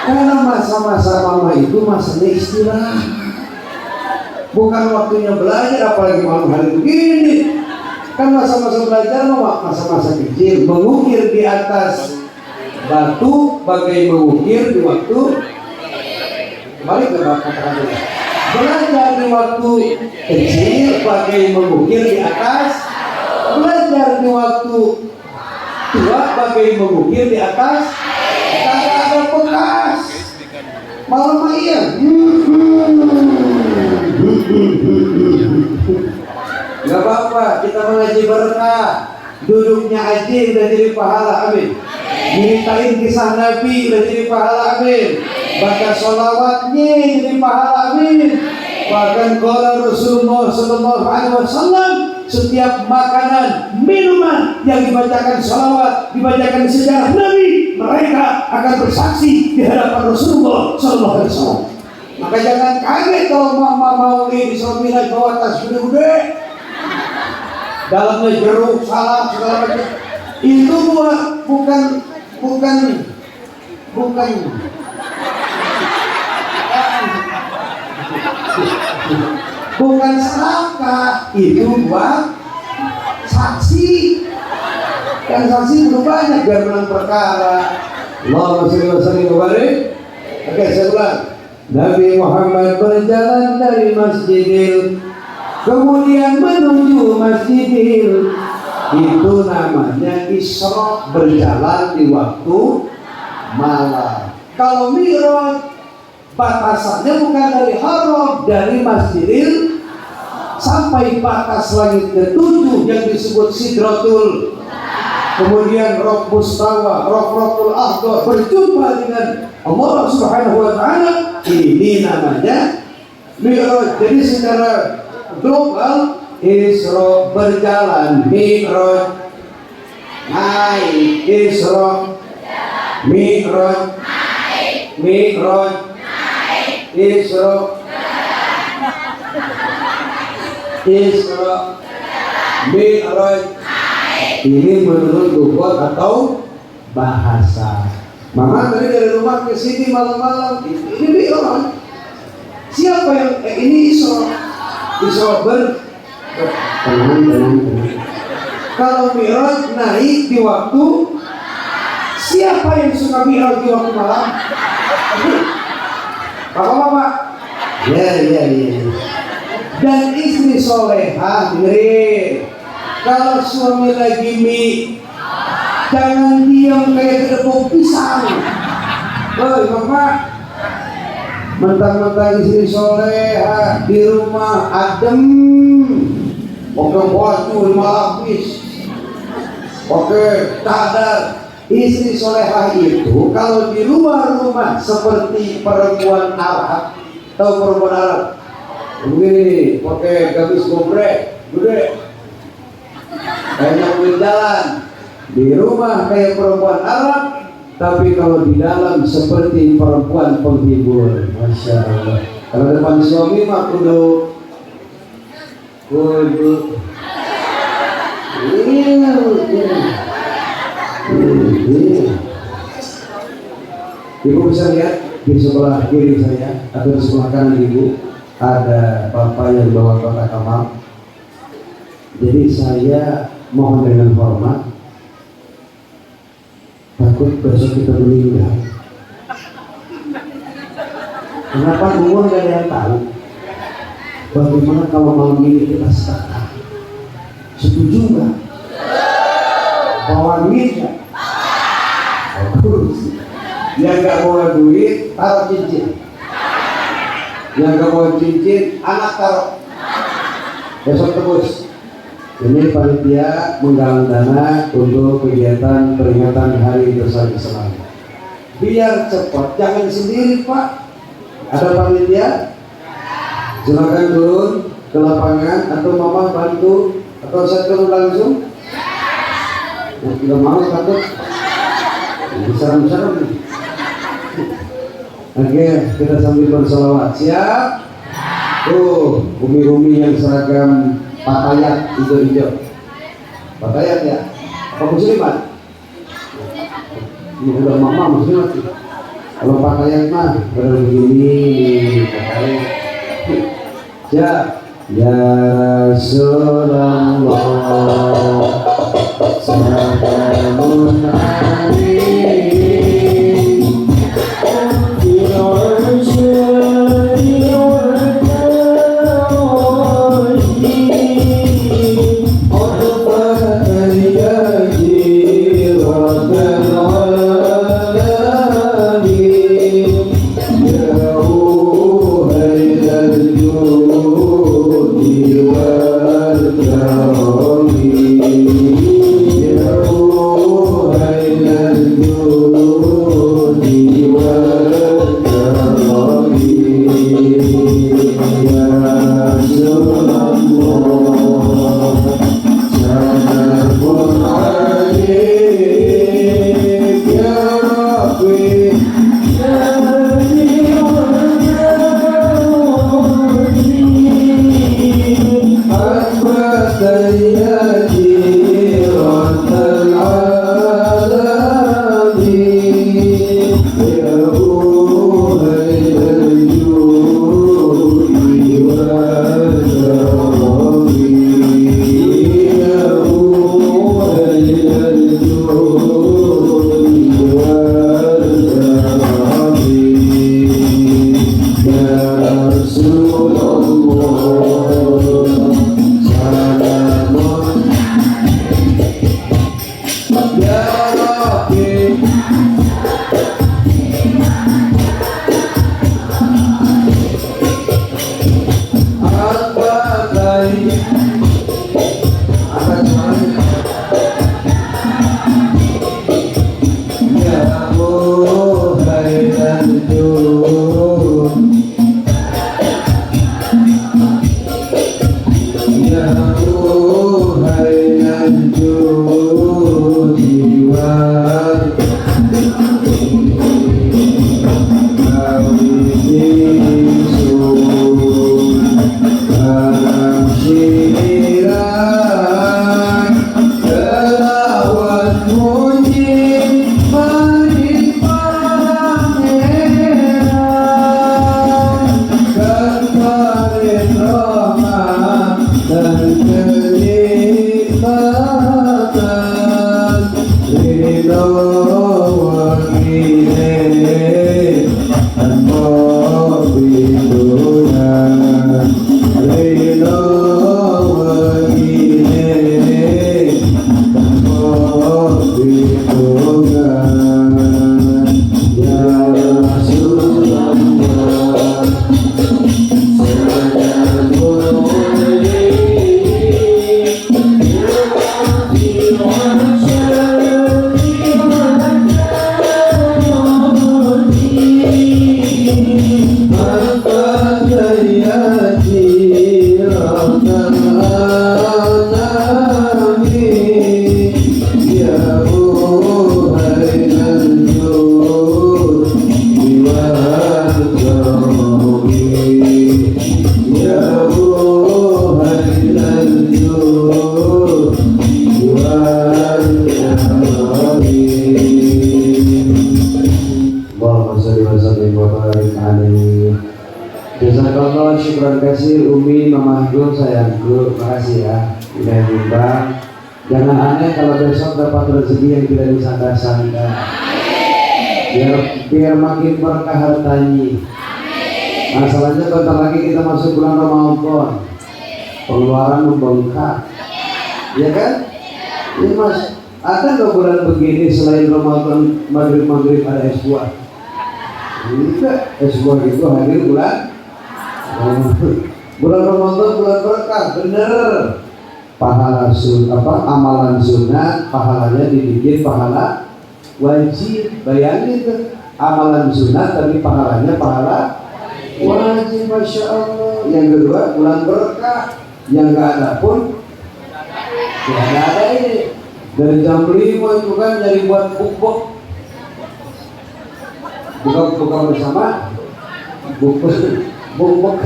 karena masa-masa mama itu masanya istirahat. Bukan waktunya belajar, apalagi malam hari begini. Kan masa-masa belajar masa-masa kecil, mengukir di atas batu bagai mengukir di waktu balik ke kata-kata belajar di waktu kecil bagai mengukir di atas, belajar di waktu tua bagai mengukir di atas. Kagak ada bekas malam iya. Gak apa-apa, kita mengaji berkah. Duduknya aja udah jadi pahala, amin. Nyeritain kisah Nabi udah jadi pahala, amin. Baca sholawatnya jadi pahala, amin. Bahkan qala Rasulullah sallallahu alaihi wasallam, setiap makanan, minuman yang dibacakan sholawat, dibacakan sejarah Nabi, mereka akan bersaksi di hadapan Rasulullah sallallahu alaihi wasallam. Maka jangan kaget kalau mama mau di Somilah bawa tas gede-gede, dalamnya jeruk, salak, segala macam. Itu bukan sedekah, itu buat saksi. Kan saksi belum banyak biar menang perkara. Allahumma sholli wa sallim wa barik. Oke, saya ulang. Nabi Muhammad berjalan dari Masjidil, kemudian menuju Masjidil. Itu namanya Isra, berjalan di waktu malam. Kalau Mi'raj batasannya bukan dari Haram, dari Masjidil sampai batas langit ketujuh yang disebut Sidratul, kemudian Roh Mustawa, Rohul Akhdar, berjumpa dengan Allah Subhanahu wa Ta'ala. Ini namanya Mi'raj. Jadi secara global Isra berjalan, Mi'raj naik, Isra Mi'raj Mi'raj Isra Isra Mi'raj. Ini menurut lughat atau bahasa. Mama tadi dari rumah ke sini malam-malam, ini Mi'raj. Siapa yang ini Isra? Isra tenang. Kalau Mi'raj naik di waktu, siapa yang suka Mi'raj di waktu malam? Bapak-bapak? Ya. Dan istri solehah, dengerin. Kalau suami lagi jangan diam kayak kedepok pisang. Bapak, mentang-mentang istri solehah di rumah adem, pakai baju 5 lapis, pakai cadar. Istri solehah itu kalau di luar rumah seperti perempuan Arab, tahu perempuan Arab? Begini, pakai gamis gobrek, gede, kayak di jalan. Di rumah kayak perempuan Arab, tapi kalau di dalam seperti perempuan penghibur. Masya Allah. Kalau depan suami mah kudu Ibu bisa lihat di sebelah kiri saya atau di sebelah kanan ibu ada bapak yang bawa kotak amal. Jadi saya mohon dengan hormat, takut besok kita meninggal. Kenapa umur gak ada yang tahu? Bagaimana kalau malam ini kita sedekah? Setuju nggak? Bawa duit nggak? Bagus. Yang nggak bawa duit taruh cincin. Yang nggak bawa cincin anak taruh. Besok tebus. Ini panitia menggalang dana untuk kegiatan peringatan Hari Besar Islam. Biar cepat, jangan sendiri Pak. Ada panitia? Silakan turun ke lapangan atau mama bantu atau saya turun langsung. Udah mau takut. Serem-serem. Oke, kita sambil bersolawat. Siap? Tuh, umi-umi yang seragam pakaian hijau-hijau. Pakaian ya? Apa muslimat? Ini udah mama muslimat. Kalau pakaian mah baru begini pakaian. Siap? Ya Rasulullah, salamun alaikum. Jazakallah, syukran kasih Umi, Mamahku, sayangku, makasih ya udah nyumbang. Jangan aneh kalau besok dapat rezeki yang tidak disangka-sangka. Biar makin berkah hartanya. Masalahnya bentar lagi kita masuk bulan Ramadan, pengeluaran membengkak, ya kan? Ini mas, ada nggak bulan begini selain Ramadan maghrib ada es buah? Enggak, es buah itu hadir bulan Ramadan, bulan berkah, bener. Pahala amalan sunnah, pahalanya dibikin pahala wajib. Bayangin tuh, amalan sunnah tapi pahalanya pahala wajib, masya Allah. Yang kedua, bulan berkah, yang nggak ada pun ya nggak ada ini. Dari jam 5 itu kan jadi buat bukbok. Buka bersama. Bukbok.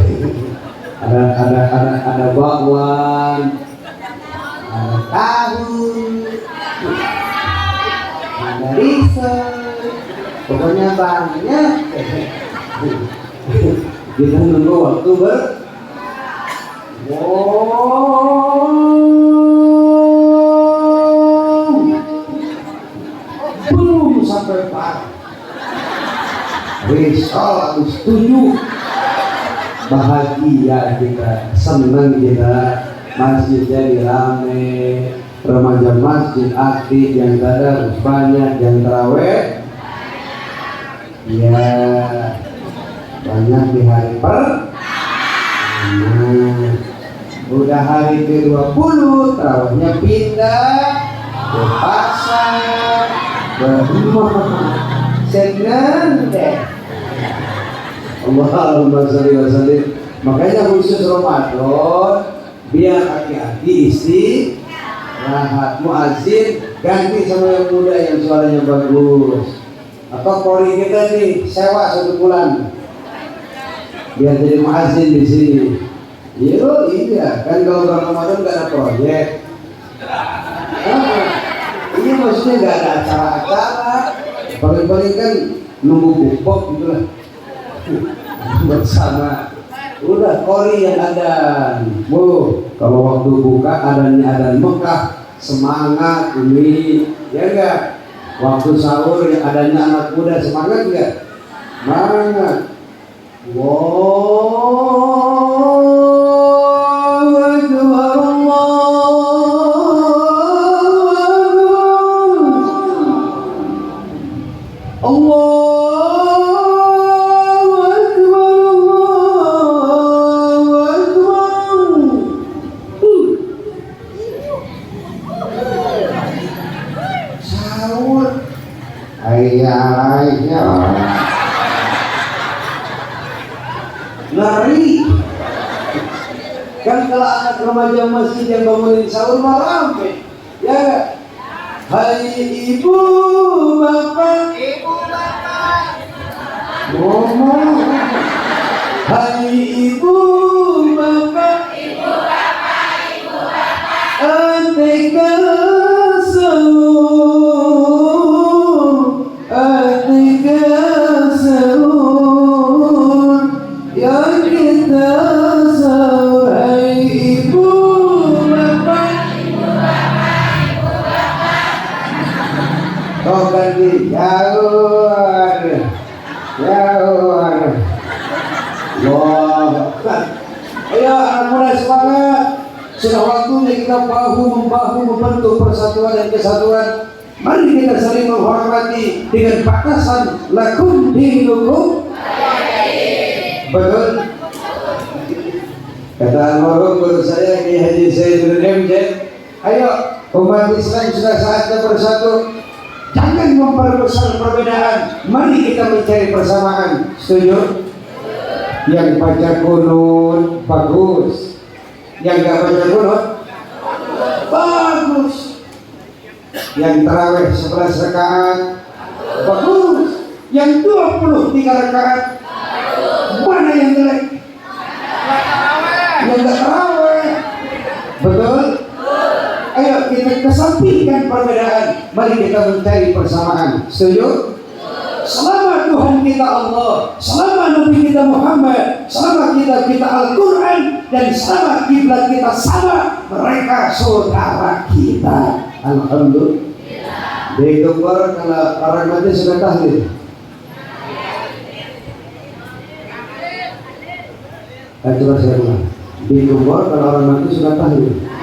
Ada bakwan, ada tahu, ada risol, pokoknya banyak. Kita nunggu waktu belum sampai pagi. Risol aku setuju. Bahagia kita, senang kita, masjid jadi rame, remaja masjid aktif, yang tadarus banyak, yang taraweh ya banyak di hari udah hari ke-20 tarawehnya pindah ke pasar, ke rumah, senang deh. Allahumma sholli wa sallim. Makanya khusus Ramadan biar hati-hati istirahat, muazin ganti sama yang muda yang suaranya bagus. Atau kori kita nih sewa 1 bulan biar jadi muazin di sini. Iya kan kalau bulan Ramadan nggak ada proyek. Ini maksudnya nggak ada acara-acara. Paling-paling kan nunggu bukbok gitulah. Bersama udah kori yang ada. Kalau waktu buka adanya Mekah semangat ini ya enggak. Waktu sahur yang adanya anak muda semangat enggak? Semangat. Allahu Akbar, Allah. Lari kan kalau anak remaja masjid yang bangunin sahur mah rame ya. Hai ibu bapak ngomong, hai ibu bapak aneka sahur, aneka sahur yang kita sahur. Hai ibu bapak kau ganti jauh. Wah, ayo anak muda semangat. Sudah waktunya kita bahu-membahu membentuk persatuan dan kesatuan. Mari kita saling menghormati dengan batasan lakum dinukum. Betul? Kata almarhum guru saya Kiai Haji Sayyidul MJ, ayo umat Islam sudah saatnya bersatu. Jangan memperbesar perbedaan. Mari kita mencari persamaan. Setuju? Yang baca kunut bagus, yang gak baca kunut bagus, yang tarawih 11 rakaat bagus, yang 23 rakaat mana yang jelek? Yang gak tarawih. Betul? Ayo kita kesampingkan perbedaan. Mari kita mencari persamaan. Setuju? Selama Tuhan kita Allah, selama Nabi kita Muhammad, selama kita Al-Quran, dan selama kiblat kita sama, mereka saudara kita. Alhamdulillah. Di Gembor kalau orang mati sudah tahlil. Coba saya ulang. Di Gembor kalau orang mati sudah tahlil.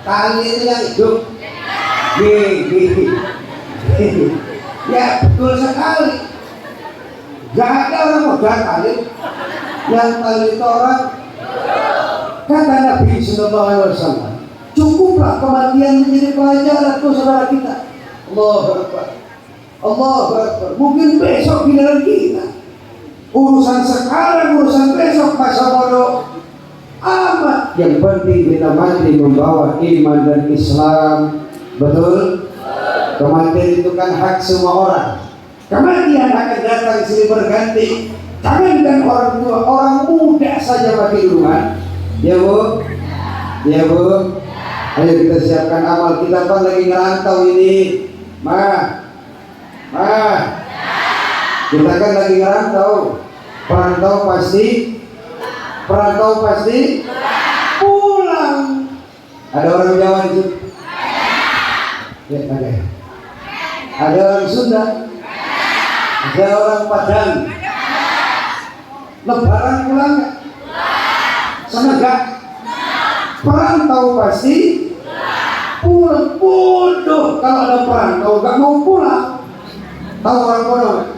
Tali itu yang hidup. Ya betul sekali. Gak ada orang modal tali. Yang tali itu orang. Kata Nabi Sallallahu Alaihi Wasallam, cukuplah kematian menjadi pelajaran untuk saudara kita. Allahu Akbar. Allahu Akbar. Mungkin besok giliran kita. urusan sekarang, urusan besok, masa bodoh amat. Yang penting kita mati membawa iman dan Islam. Betul? Kematian itu kan hak semua orang. Kematian akan datang silih berganti. Jangankan orang tua, orang muda saja mati duluan. Ya Bu? Ya Bu? Ayo kita siapkan amal kita kan lagi ngerantau ini. Kita kan lagi ngerantau. Perantau pasti pulang. Ada orang Jawa di situ? Ya, ada. Ada orang Sunda? Ada orang Padang? Lebaran pulang nggak? Sana nggak? Perantau pasti pulang. Bodoh kalau ada perantau nggak mau pulang. Tahu orang bodoh nggak?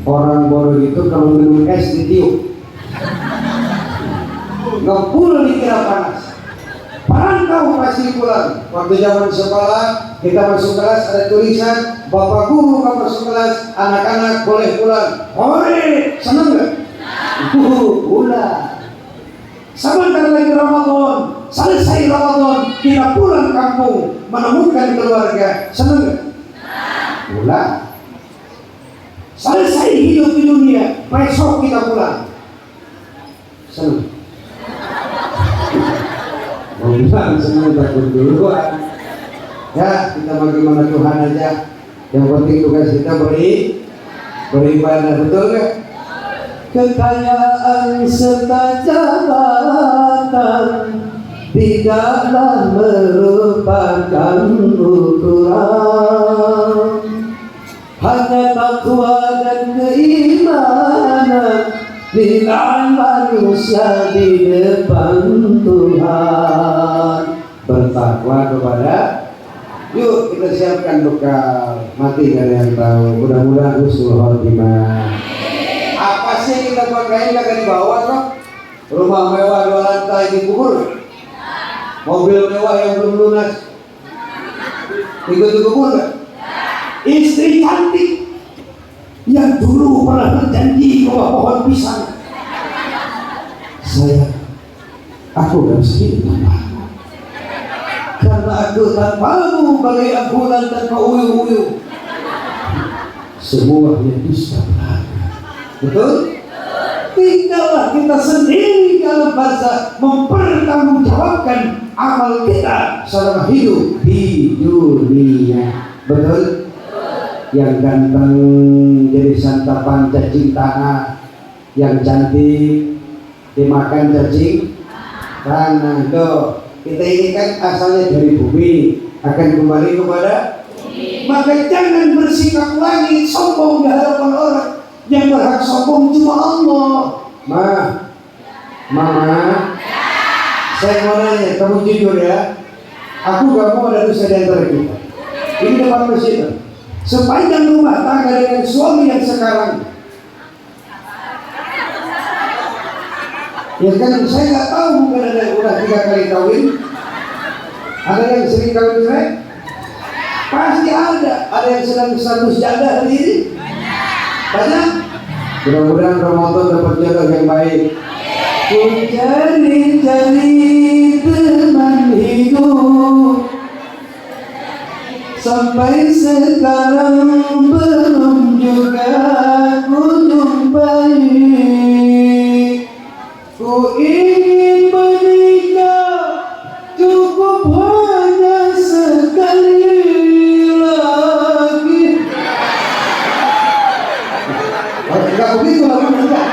Orang bodoh itu kalau minum es ditiup, ngepul dikira panas. Perantau pasti pulang. Waktu zaman sekolah kita masuk kelas ada tulisan bapak guru kalau masuk kelas anak-anak boleh pulang. Boleh, seneng nggak? Pulang. Sebentar lagi Ramadan, selesai Ramadan kita pulang kampung menemukan keluarga. Seneng nggak? Pulang. Selesai hidup di dunia, besok kita pulang. Senang. Mau bilang senang takut duluan. Ya, kita bagaimana Tuhan aja. Yang penting tugas kita beribadah, betul nggak? Kekayaan serta jabatan tidaklah merupakan ukuran. Hanya takwa dan keimanan bila manusia di depan Tuhan. Bertakwa kepada. Yuk kita siapkan bekal. Mati dari yang tahu. Mudah-mudahan husnul khotimah. Apa sih kita pakai kagak dibawa kok? Rumah mewah 2 lantai dikubur. Mobil mewah yang belum lunas ikut dikubur nggak? Istri cantik yang dulu pernah berjanji bahwa pohon pisang. Aku gak bisa hidup tanpamu, karena aku tanpamu bagai ambulan tanpa uyuh-uyuh. Semuanya dusta belaka. Betul? Tinggallah kita sendiri dalam bahasa mempertanggungjawabkan amal kita selama hidup di dunia. Betul? Yang ganteng jadi santapan cacing tanah, yang cantik dimakan cacing tanah. Tuh, kita ini kan asalnya dari bumi, akan kembali kepada bumi. Maka jangan bersikap lagi sombong di hadapan orang. Yang berhak sombong cuma Allah. Mama, saya mau nanya, kamu jujur ya? Aku gak mau ada dosa di antara kita. Ini depan masjid. Sepanjang rumah tangga dengan suami yang sekarang, ya kan saya nggak tahu, mungkin ada yang udah 3 kali kawin, ada yang sering kawin cerai, pasti ada yang sedang status janda hari ini, banyak. Mudah-mudahan Ramadan dapat jodoh yang baik. Ku cari-cari teman hidup, sampai sekarang belum juga ku jumpai. Ku ingin menikah, cukup hanya sekali lagi. Enggak begitu lah, enggak.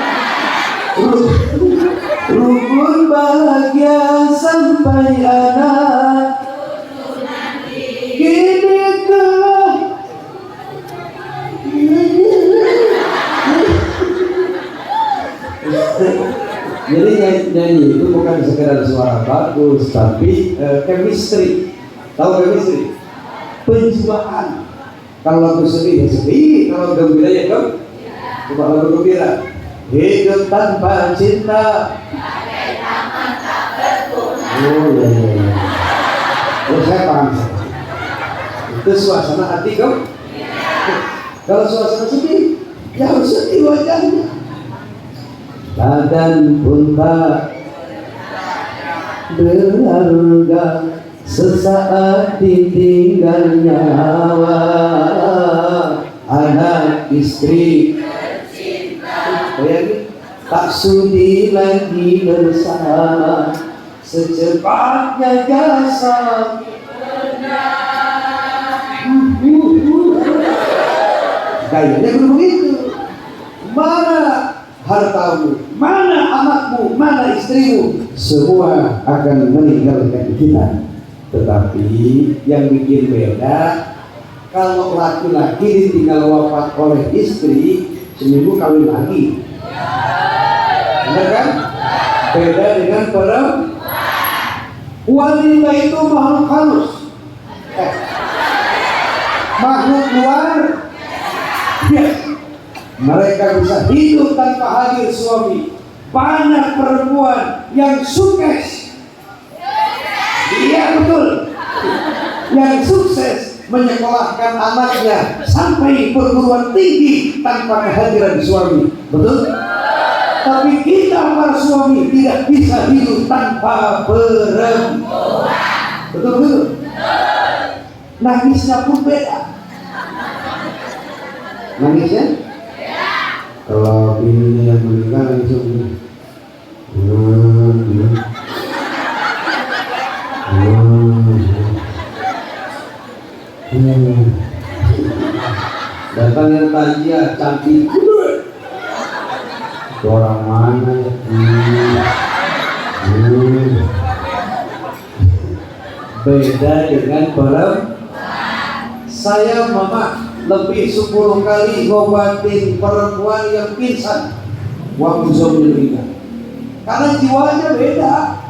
Rukun bahagia sampai anak. Jadi nyanyi itu bukan sekedar suara bagus, tapi chemistry. Tahu chemistry? Penjiwaan. Kalau lagu sedih ya sedih, kalau gembira ya dong. Coba lagu gembira. Hidup tanpa cinta. Oh iya. Oh saya paham. Itu suasana hati kamu. Kalau suasana sedih, ya harus sedih wajahnya. badan pun tak berharga, sesaat ditinggal nyawa. Anak istri bayangin, tak sudi lagi bersama, secepatnya jasad gayanya begitu. Mana hartamu, mana anakmu, mana istrimu, semua akan meninggalkan kita. Tetapi yang bikin beda, kalau laki-laki ditinggal wafat oleh istri, seminggu kawin lagi. Benar kan? Beda dengan perempuan. Wanita itu makhluk halus, makhluk luar biasa. Mereka bisa hidup tanpa hadir suami. Banyak perempuan yang sukses, iya betul, yang sukses menyekolahkan anaknya sampai perguruan tinggi tanpa kehadiran suami, betul? Tapi kita para suami tidak bisa hidup tanpa perempuan, betul? Nangisnya pun beda. Nangisnya? Kalau ini yang meninggal langsung datang yang tajia cantik, orang mana ya? Beda dengan perempuan. Saya mama lebih 10 kali ngobatin perempuan yang pingsan waktu suami meninggal, karena jiwanya beda.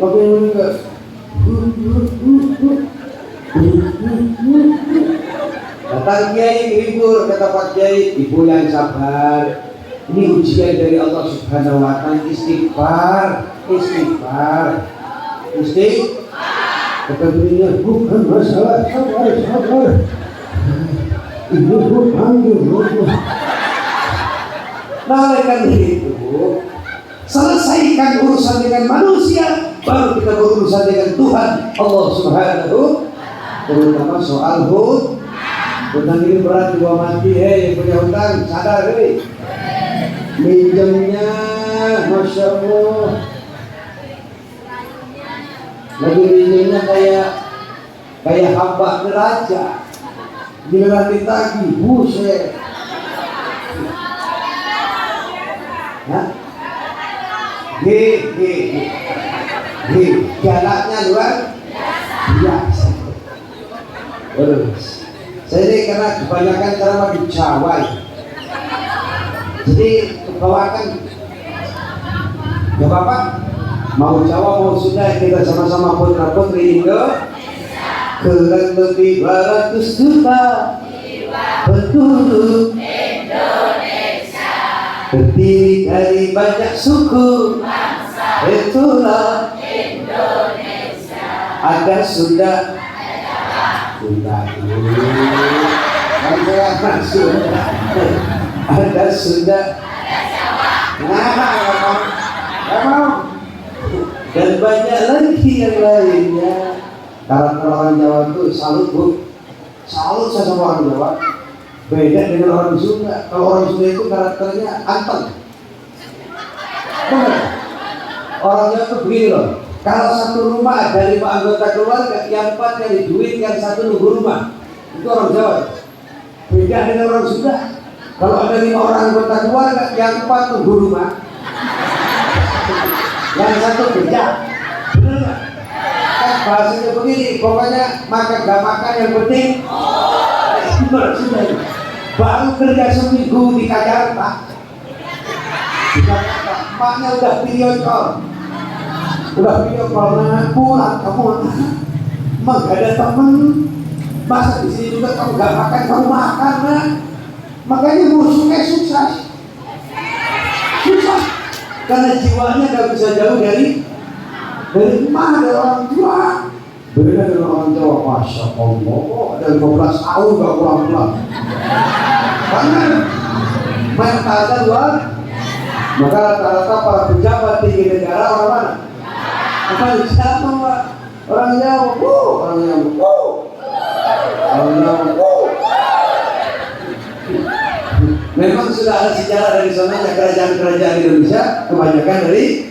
Waktu meninggal datang kiai menghibur, kata Pak Kiai, ibu yang sabar, ini ujian dari Allah Subhanahu wa Ta'ala. Istighfar. Kata beliau, bukan masalah sabar. Ibu panggil. Nah, karena itu selesaikan urusan dengan manusia, baru kita berurusan dengan Tuhan Allah Subhanahu, terutama soal hutang. Ini berat gua mati, yang punya hutang sadar, minjemnya, masya Allah, lagi minjemnya kayak hamba neraca, giliran ditagih, buset. Jalannya luar biasa. Terus saya ini karena kebanyakan ceramah di Jawa, jadi kebawakan. Gak apa-apa, mau Jawa mau Sunda, kita sama-sama putra putri Indonesia. Kurang lebih 200 juta penduduk Indonesia, terdiri dari banyak suku bangsa, itulah Indonesia. Ada Sunda, ada Sunda, nggak mau, dan banyak lagi yang lainnya. Karakter orang Jawa itu salut, Bu. Salut saya sama orang Jawa. Beda dengan orang Sunda. Kalau orang Sunda itu karakternya anteng. Benar. Orang Jawa itu begini loh. Kalau satu rumah ada 5 anggota keluarga, yang 4 nyari duit, yang 1 nunggu rumah. Itu orang Jawa. Beda dengan orang Sunda. Kalau ada 5 orang anggota keluarga, yang 4 nunggu rumah, yang 1 kerja. Benar nggak? Kan bahasanya begini, pokoknya makan gak makan yang penting baru kerja seminggu di Jakarta. Maknya udah video call, nah, pulang kamu, emang gak ada temen, masa di sini juga kamu gak makan, kamu makan, nah. Makanya musuhnya susah, karena jiwanya gak bisa jauh dari mana, dari orang tua. Beda dengan orang Jawa, masya Allah, ada 15 tahun gak pulang-pulang. Karena Manfaatnya luar. Maka rata-rata para pejabat tinggi negara orang mana? Orang Jawa, Pak. Orang Jawa, orang Jawa, orang Jawa. Memang sudah ada sejarah dari sananya kerajaan-kerajaan Indonesia kebanyakan dari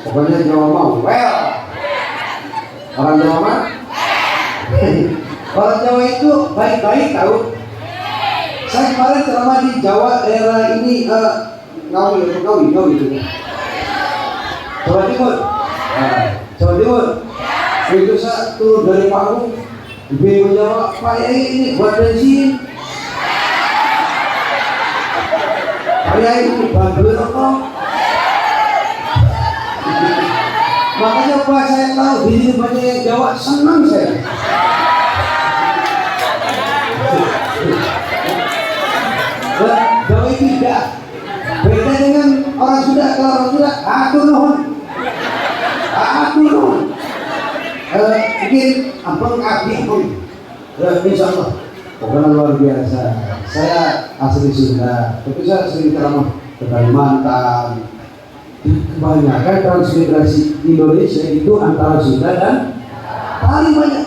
pokoknya Jawa mau well. Orang Jawa mah orang Jawa itu baik-baik tahu. Saya kemarin ceramah di Jawa daerah ini Ngawi itu. Jawa Timur. Jawa Timur. Itu saya turun dari panggung Ibu Jawa, Pak Yai ini buat bensin. Pak Yai ini bantuin rokok. Makanya Pak saya tahu di sini banyak yang Jawa, senang saya. Jawa itu tidak beda dengan orang Sunda. Kalau orang Sunda, atur nuhun. Mungkin abang abdi pun insya Allah bukan luar biasa. Saya asli Sunda, tapi saya sering ceramah ke Kalimantan. Kebanyakan transmigrasi Indonesia itu antara Sunda dan paling banyak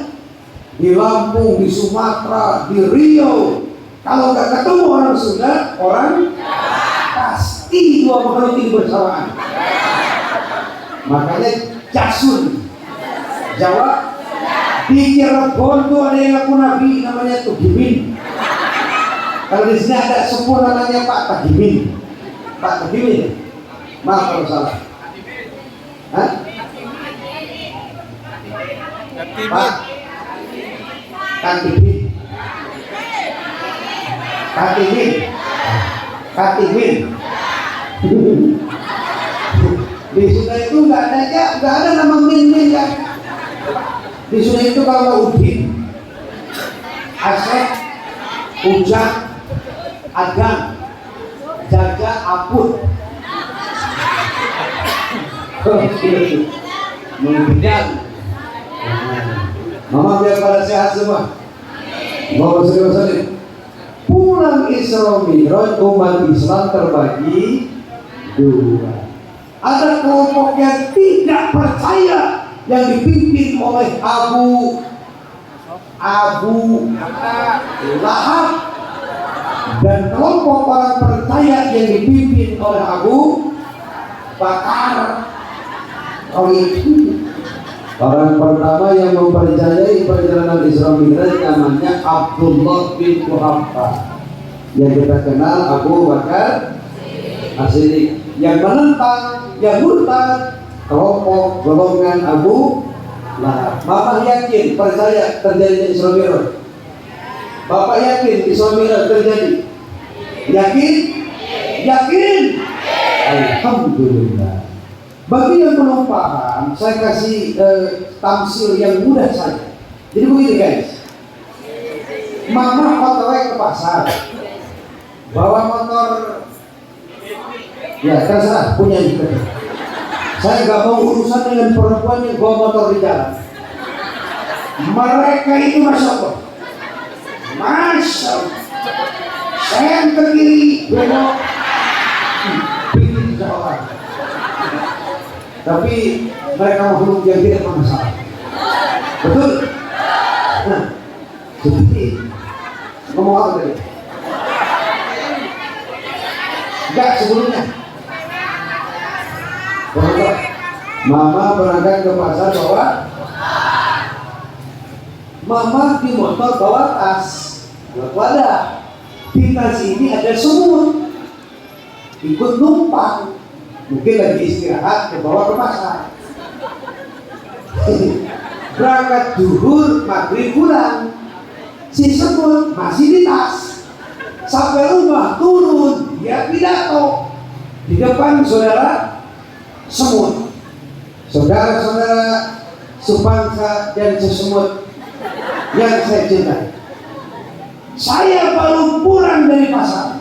di Lampung, di Sumatera, di Riau. Kalau nggak ketemu orang Sunda, orang pasti dua makhluk ini bersamaan. Makanya Jasun Jawa di Cirebon tuh ada yang ngaku nabi namanya Tugimin. Kalau di sini ada sepuh namanya Pak Tagimin. Pak Tagimin. Maaf kalau salah. Hah? Pak Katimin. Katimin. Di Sunda itu nggak ada nama Min ya. Di Sunda itu kalau Udin, Asep, Ujang, Adam, Jaja, Apun. Mengbidan. Mama biar pada sehat semua. Mau sering pulang Isra Mi'raj umat Islam terbagi dua. Ada kelompok yang tidak percaya yang dipimpin oleh Abu Lahab, dan kelompok orang percaya yang dipimpin oleh Abu Bakar. Orang pertama yang mempercayai perjalanan Isra Mi'raj namanya Abdullah bin Quhafa, yang kita kenal Abu Bakar As-Siddiq. Yang menentang, yang murtad, kelompok golongan Abu Lahab. Bapak yakin percaya terjadinya Isra Mi'raj? Bapak yakin Isra Mi'raj terjadi? Yakin? Yakin? Alhamdulillah. Bagi yang belum paham, saya kasih tamsil yang mudah saja. Jadi begini guys, mama otw ke pasar, bawa motor, ya terserah punya juga. Saya nggak mau urusan dengan perempuan yang bawa motor di jalan. Mereka itu masya Allah, saya ke kiri belok, pilih jalan. Tapi mereka makhluk yang tidak masalah. Betul? Nah, jadi ngomong apa tadi? Enggak sebelumnya. Mama berangkat ke pasar bawa Mama di motor bawa tas. Wadah. Di tas ini ada semut. Ikut numpang. Mungkin lagi istirahat, dibawa ke pasar. Berangkat zuhur, maghrib pulang. Si semut masih di tas. Sampai rumah turun, dia pidato di depan saudara semut. Saudara-saudara sebangsa dan sesemut yang saya cintai, saya baru pulang dari pasar.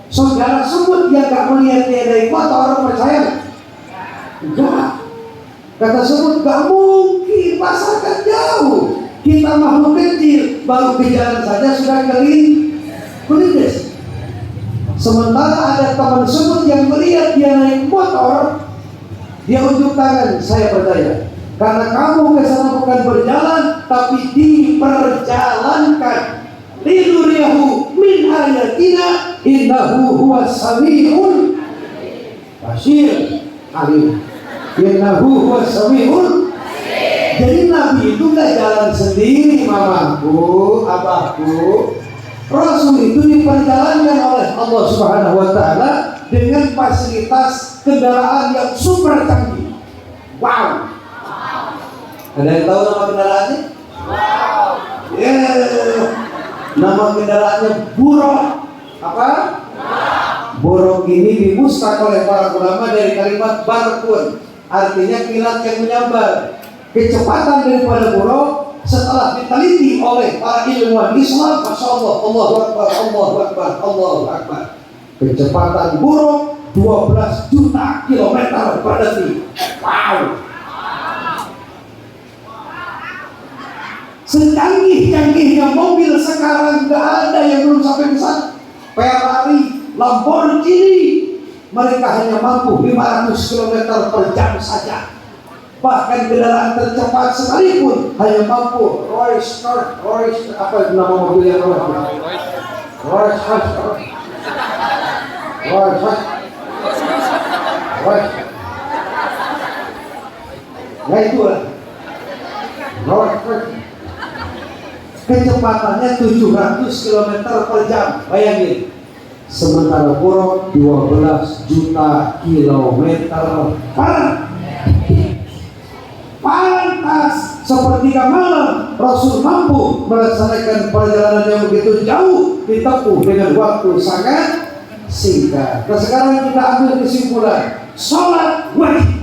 Saudara semut yang gak melihat dia dari motor percaya? Enggak. Kata semut, gak mungkin, pasar kan jauh. Kita makhluk kecil, baru ke jalan saja sudah kelindes. Sementara ada teman sebut yang melihat dia naik motor, dia unjuk tangan, saya percaya. Karena kamu ke sana bukan berjalan, tapi diperjalankan. Linuriyahu min ayatina innahu huwas sami'ul basir. Alim. Innahu huwas sami'ul. Jadi Nabi itu gak jalan sendiri, mamaku, abahku. Rasul itu diperjalankan oleh Allah Subhanahu wa Ta'ala dengan fasilitas kendaraan yang super canggih. Wow. Ada yang tahu nama kendaraannya? Wow. Nama kendaraannya buruk. Apa? Buruk ini dimusnahkan oleh para ulama dari kalimat barkun, artinya kilat yang menyambar. Kecepatan daripada buruk setelah diteliti oleh para ilmuwan Islam, Masya Allah, Allahu Akbar, Allahu Akbar, Allahu Akbar. Kecepatan buruk 12 juta kilometer per detik. Wow. Secanggih-canggihnya mobil sekarang gak ada yang belum sampai ke sana. Ferrari, Lamborghini, mereka hanya mampu 500 km per jam saja. Bahkan kendaraan tercepat sekalipun hanya mampu Rolls Royce, apa nama mobil yang Rolls nah itu lah Rolls Royce. Kecepatannya 700 km per jam, bayangin. Sementara buruk 12 juta kilometer per. Pantas sepertiga malam Rasul mampu melaksanakan perjalanan yang begitu jauh ditempuh dengan waktu sangat singkat. Nah sekarang kita ambil kesimpulan, sholat wajib,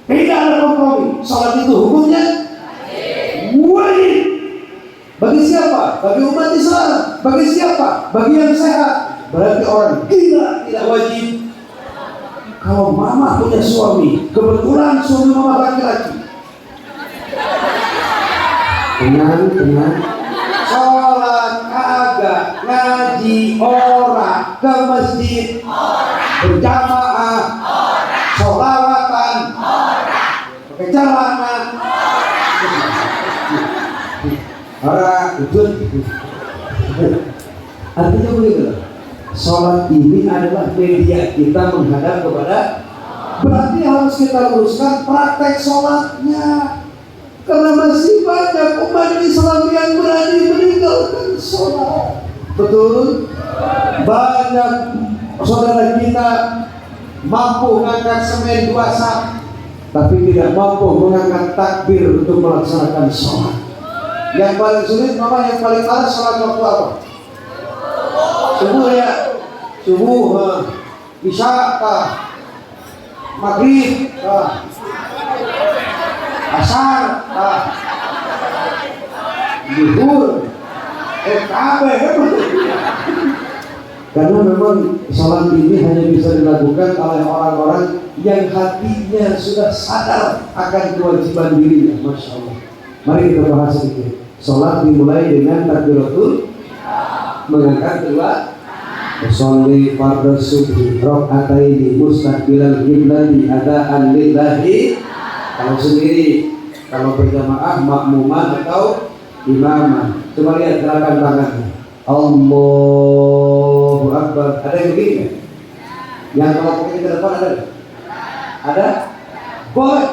tidak ada kompromi. Sholat itu hukumnya wajib. Bagi siapa? Bagi umat Islam. Bagi siapa? Bagi yang sehat. Berarti orang gila tidak wajib. Kalau mama punya suami, kebetulan suami mama laki-laki, tenang, sholat kagak, ngaji ora, ke masjid berjamaah, sholawatan, pakai celana, orang ujung. Artinya begitu. Sholat ini adalah media kita menghadap kepada. Berarti harus kita luruskan praktek sholatnya. Karena masih banyak umat Islam yang berani meninggalkan sholat. Betul? Banyak saudara kita mampu mengangkat semen 2 sak, tapi tidak mampu mengangkat takbir untuk melaksanakan sholat. Yang paling sulit, mama, yang paling malas sholat waktu apa? Subuh ya, subuh, isya, maghrib, asar, zuhur, kabeh. Karena memang sholat ini hanya bisa dilakukan oleh orang-orang yang hatinya sudah sadar akan kewajiban dirinya. Masya Allah. Mari kita bahas sedikit. Sholat dimulai dengan takbiratul, mengangkat kedua, sholli fardhu subhi raka'ataini mustaqbilal qiblati adaan lillahi. Kalau sendiri, kalau berjamaah, makmuman atau imaman. Coba lihat gerakan tangannya. Allahu Akbar. Ada yang begini ya? Yang kalau pakai ke depan ada? Ada? Boleh.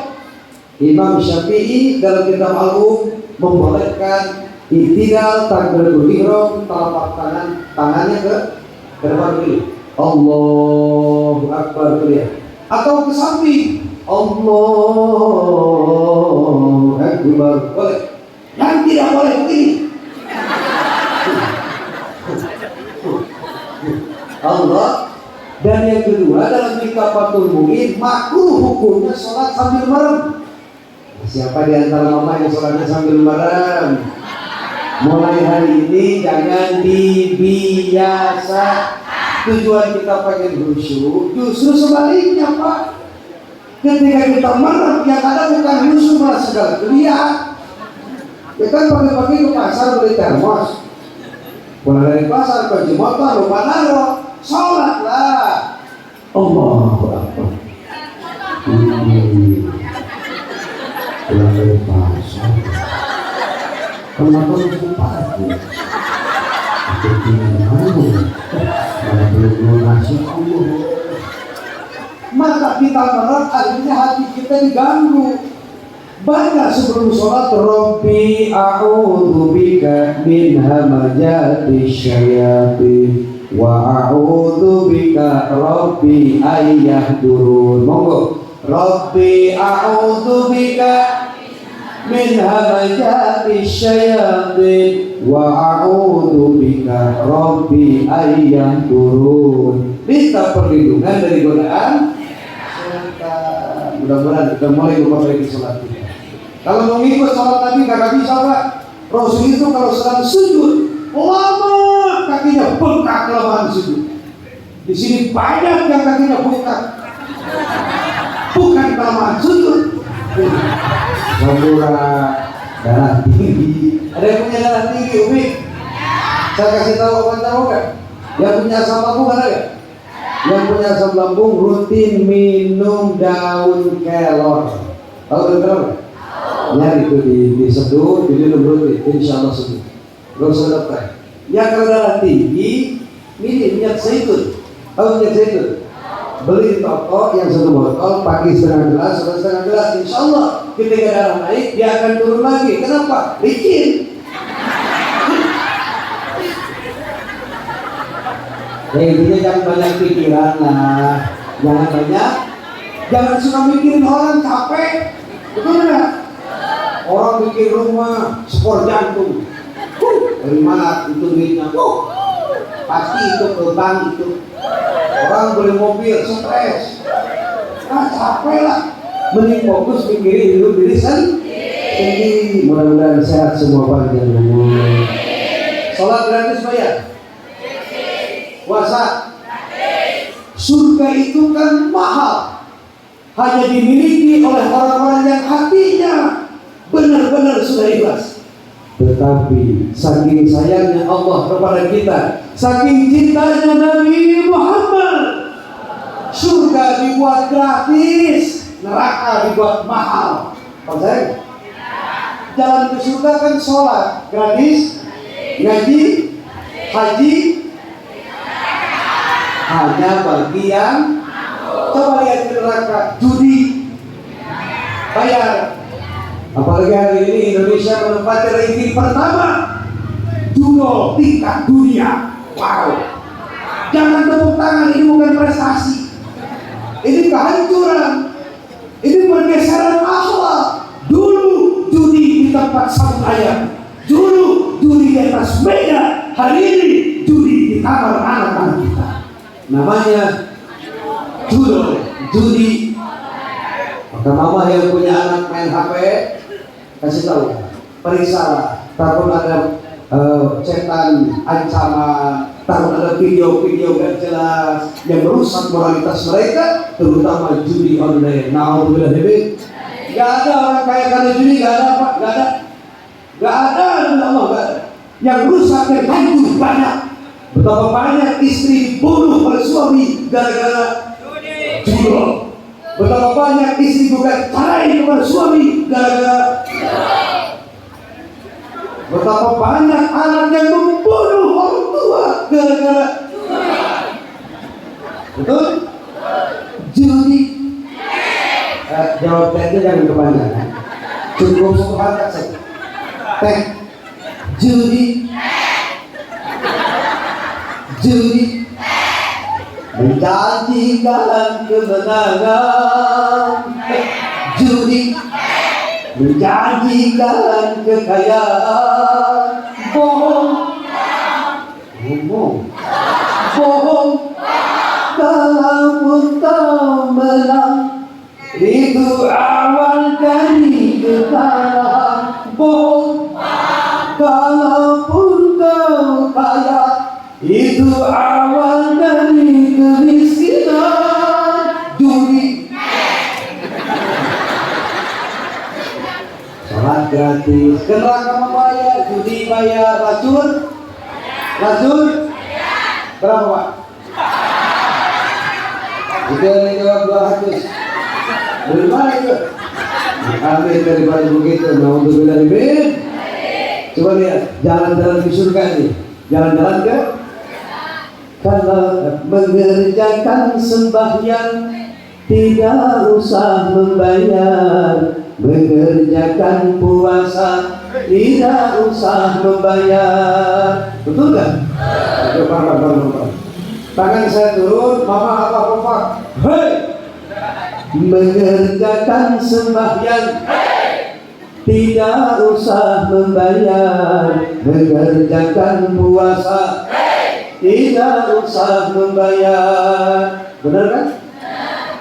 Imam Syafi'i dalam kitab Al-Um membolehkan i'tidal takbiratul ihram, telapak tangannya ke depan begini. Allahu Akbar lihat. Atau ke samping. Allahu Akbar. Boleh. Yang tidak boleh begini. Allah. Dan yang kedua dalam kitab Fathul Mu'in, makruh hukumnya sholat sambil merem. Siapa di antara mama yang sholatnya sambil merem? Mulai hari ini jangan dibiasa. Tujuan kita pengen khusyuk, justru sebaliknya Pak. Ketika kita merem, yang ada bukan khusyuk malah segala lihat. Ya kan pagi-pagi ke pasar beli termos. Pulang dari pasar kunci motor lupa naro, sholat lah. Allahu Akbar. Pulang dari pasar. Kenapa lupa aku? Aku gimana? Kalau belum lunasi Allah. Maka kita merasa akhirnya hati kita diganggu. Baca sebelum sholat, Rabbi a'udzubika min hamazati syayatin wa a'udzubika Rabbi ayyahdurun. Monggo. Rabbi a'udzubika min hamazati syayatin wa a'udzubika Rabbi ayyahdurun. Minta perlindungan dari godaan setan. Mudah-mudahan kita mulai memperbaiki sholat kita. Kalau mau ngikut sholat Nabi gak bisa Pak. Rasul itu kalau sedang sujud lama kakinya bengkak kelamaan sujud. Di sini banyak yang kakinya bengkak, bukan kelamaan sujud. Saudara darah tinggi. Ada yang punya darah tinggi, Umi? Saya kasih tahu tahu kan? Yang punya asam lambung ada gak? Yang punya asam lambung rutin minum daun kelor. Tahu daun kelor gak? Nyari itu diseduh, diminum rutin, insya Allah sembuh. Gak usah dokter. Yang kalau darah tinggi, minyak zaitun. Tahu minyak zaitun? Beli di toko yang satu botol, pagi setengah gelas, sore setengah gelas. Insya Allah ketika darah naik, dia akan turun lagi. Kenapa? Licin. Ya intinya jangan banyak pikiran lah. Jangan suka mikirin orang capek. Betul nggak? Orang bikin rumah skor jantung. Dari mana itu duitnya? Pasti itu ke bank itu. Orang beli mobil stres. Capek lah. Mending fokus mikirin hidup diri sendiri. Mudah-mudahan sehat semua bagian umur. Sholat gratis bayar. Puasa. Surga itu kan mahal. Hanya dimiliki oleh orang-orang yang hatinya benar-benar sudah ikhlas. Tetapi saking sayangnya Allah kepada kita, saking cintanya Nabi Muhammad, surga dibuat gratis, neraka dibuat mahal. Percaya? Jalan ke surga kan sholat gratis, ngaji, haji hanya bagi yang coba lihat di neraka, judi bayar. Apalagi hari ini Indonesia menempati ranking pertama judo tingkat dunia. Wow. Jangan tepuk tangan, ini bukan prestasi. Ini kehancuran. Ini pergeseran akhlak. Dulu judi di tempat sabut ayam. Dulu judi di atas meja. Hari ini judi di kamar anak-anak kita. Namanya judo, judi. Maka mama yang punya anak main HP, kasih tahu, periksa, takut ada setan, ancaman, takut ada video-video gak jelas yang merusak moralitas mereka, terutama judi online. Na'udzubillah min dzalik. Gak ada orang kaya karena judi, gak ada Pak, gak ada. Gak ada, Allah gak ada. Yang rusak dan hancur banyak. Betapa banyak istri dibunuh oleh suami gara-gara judi. Betapa banyak istri juga cerai kepada suami gara-gara. Betapa banyak anak yang membunuh orang tua gara-gara. Betul? Judi. Jawab teh jangan kepanjangan. Cukup satu kata saja. Teh. Judi. Judi. Menjanjikan kemenangan, judi menjanjikan kekayaan, bohong, bohong, kalaupun kau menang, itu awal dari kekalahan, bohong, kalaupun kau kaya, itu awal dari kemiskinan. Judi. Sholat gratis. Ke neraka mah bayar, judi bayar, racun berapa Pak? Itu yang jawab 200. Dari mana itu? Amin daripada begitu. Naudzubillah min. Coba lihat jalan-jalan di surga nih. Jalan-jalan ke? Kalau mengerjakan sembahyang tidak usah membayar, mengerjakan puasa tidak usah membayar. Betul kan? Coba. Tangan saya turun, mama apa Pak? Hei! Mengerjakan sembahyang tidak usah membayar, mengerjakan puasa tidak usah membayar. Benar kan?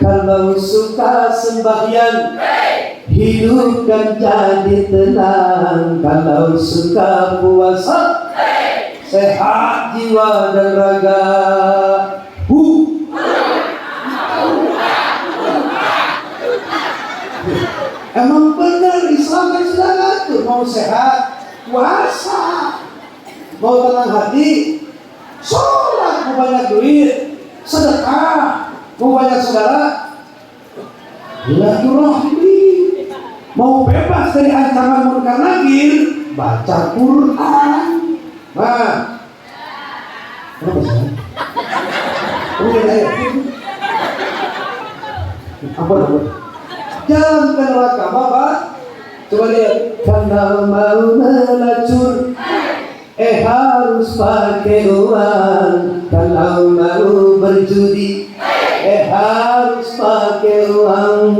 Kalau suka sembahyang hidupkan jadi tenang. Kalau suka puasa sehat jiwa dan raga. Emang benar Islam kan sudah ngatur. Mau sehat puasa, mau tenang hati sholat, mau banyak duit sedekah, mau banyak saudara silaturahmi, mau bebas dari ancaman munkar nakir baca Quran. Nah, kenapa sih? Apa? Jangan ke neraka, Bapak. Coba lihat, kalau mau melacur harus pakai uang. Kalau mau berjudi harus pakai uang.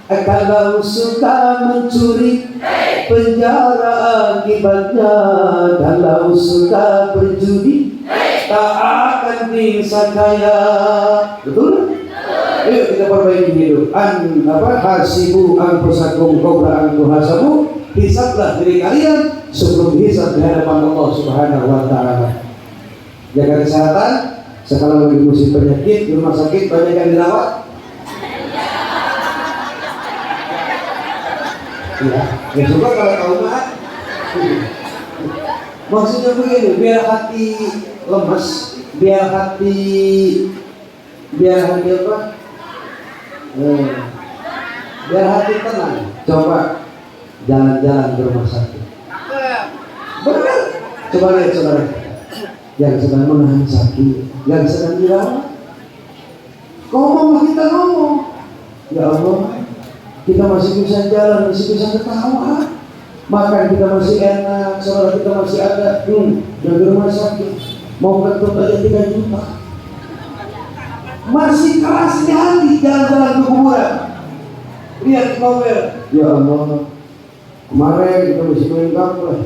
Kalau suka mencuri penjara akibatnya. Kalau suka berjudi tak akan bisa kaya. Betul? Ayo kita perbaiki hidup. Hasibu anfusakum qabla an tuhasabu. Hisablah diri kalian sebelum hisab di hadapan Allah Subhanahu wa taala. Jaga kesehatan. Sekarang lagi musim penyakit di rumah sakit, banyak yang dirawat. Ya coba kalau tahu mah. Maksudnya begini, biar hati lemes, biar hati apa? Biar hati tenang. Coba jalan-jalan ke rumah sakit. Benar. Coba lihat saudara yang sedang menahan sakit, yang sedang dirawat. Ngomong kita ngomong, ya Allah, kita masih bisa jalan, masih bisa ketawa, makan kita masih enak, saudara kita masih ada. Yang di rumah sakit mau kentut aja 3 juta. Masih keras di hati jalan-jalan ke kuburan. Lihat Nobel, ya Allah, kemarin kita masih main gaple,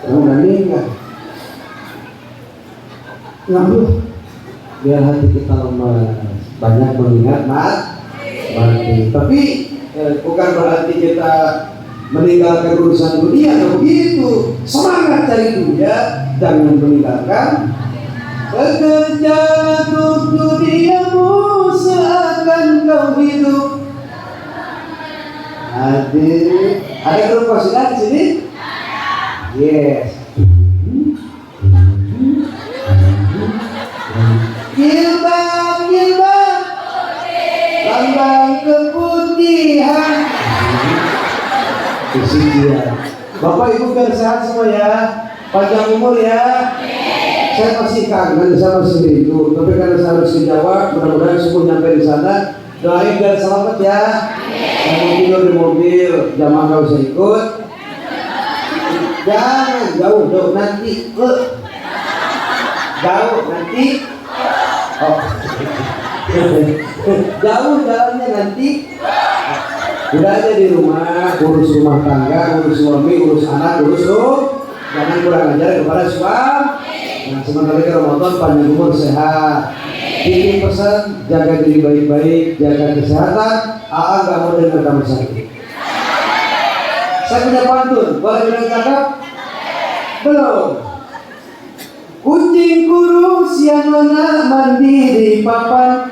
udah meninggal. Lalu biar hati kita lemas, banyak mengingat mati. Tapi bukan berarti kita meninggalkan urusan dunia. Begitu semangat cari dunia, jangan meninggalkan. Bekerja untuk duniamu seakan kau hidup. Ada grup konsidan di sini? Yes. Gilbang, lambang keputihan. Kesucian. Bapak Ibu biar sehat semua ya, panjang umur ya. Saya masih kangen, saya masih rindu, tapi karena saya harus dijawab, mudah-mudahan semua nyampe di sana. Doain biar selamat ya. Saya mau tidur di mobil, jamaah nggak usah ikut. Jangan jauh nanti. Jauh nanti. Oh. Jauh jalannya nanti. Udah aja di rumah, urus rumah tangga, urus suami, urus anak, urus lu. Jangan kurang ajar kepada suami. Nah, sebentar lagi Ramadan, panjang umur sehat. Ini pesan, jaga diri baik-baik, jaga kesehatan. Nggak mau dengar kamu sakit. Saya punya pantun, boleh bilang cakap? Belum. Kucing kurus yang mana mandi di papan.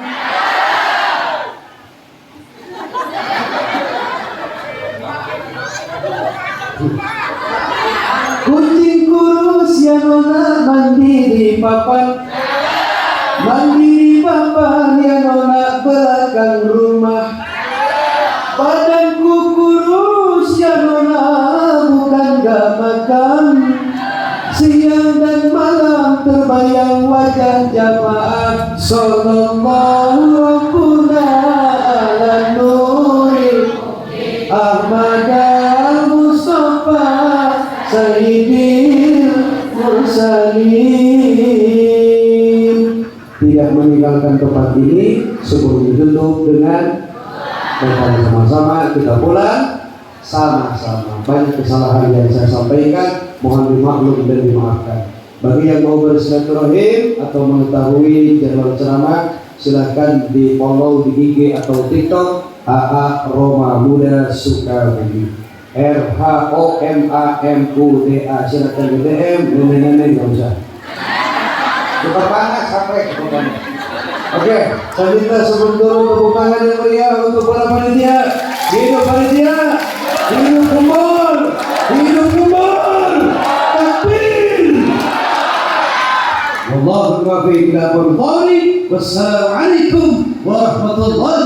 papan. Mandiri papan yang nona belakang rumah. Badanku kurus ya nona bukan gak makan. Siang dan malam terbayang wajah jamaah. Sallallahu rabbuna ala nuril Ahmad al-Mustafa Sayyidil Mursalin. Tidak meninggalkan tempat ini sebelum ditutup dengan bersama-sama kita pulang sama-sama. Banyak kesalahan yang saya sampaikan, mohon dimaklum dan dimaafkan. Bagi yang mau bersilaturahim atau mengetahui jadwal ceramah, silakan di follow di IG atau TikTok AA Roma Muda Sukabumi. RHOMAMUDA. Silakan di DM. Nenek-nenek nggak usah. Kita panas sampai ke panas. Oke, saya minta sebelum dulu tepuk tangan yang meriah untuk para panitia. Hidup panitia, hidup kumpul, hidup kumpul. Takbir. Wallahu muwaffiq ila aqwamit thoriq. Wassalamualaikum warahmatullahi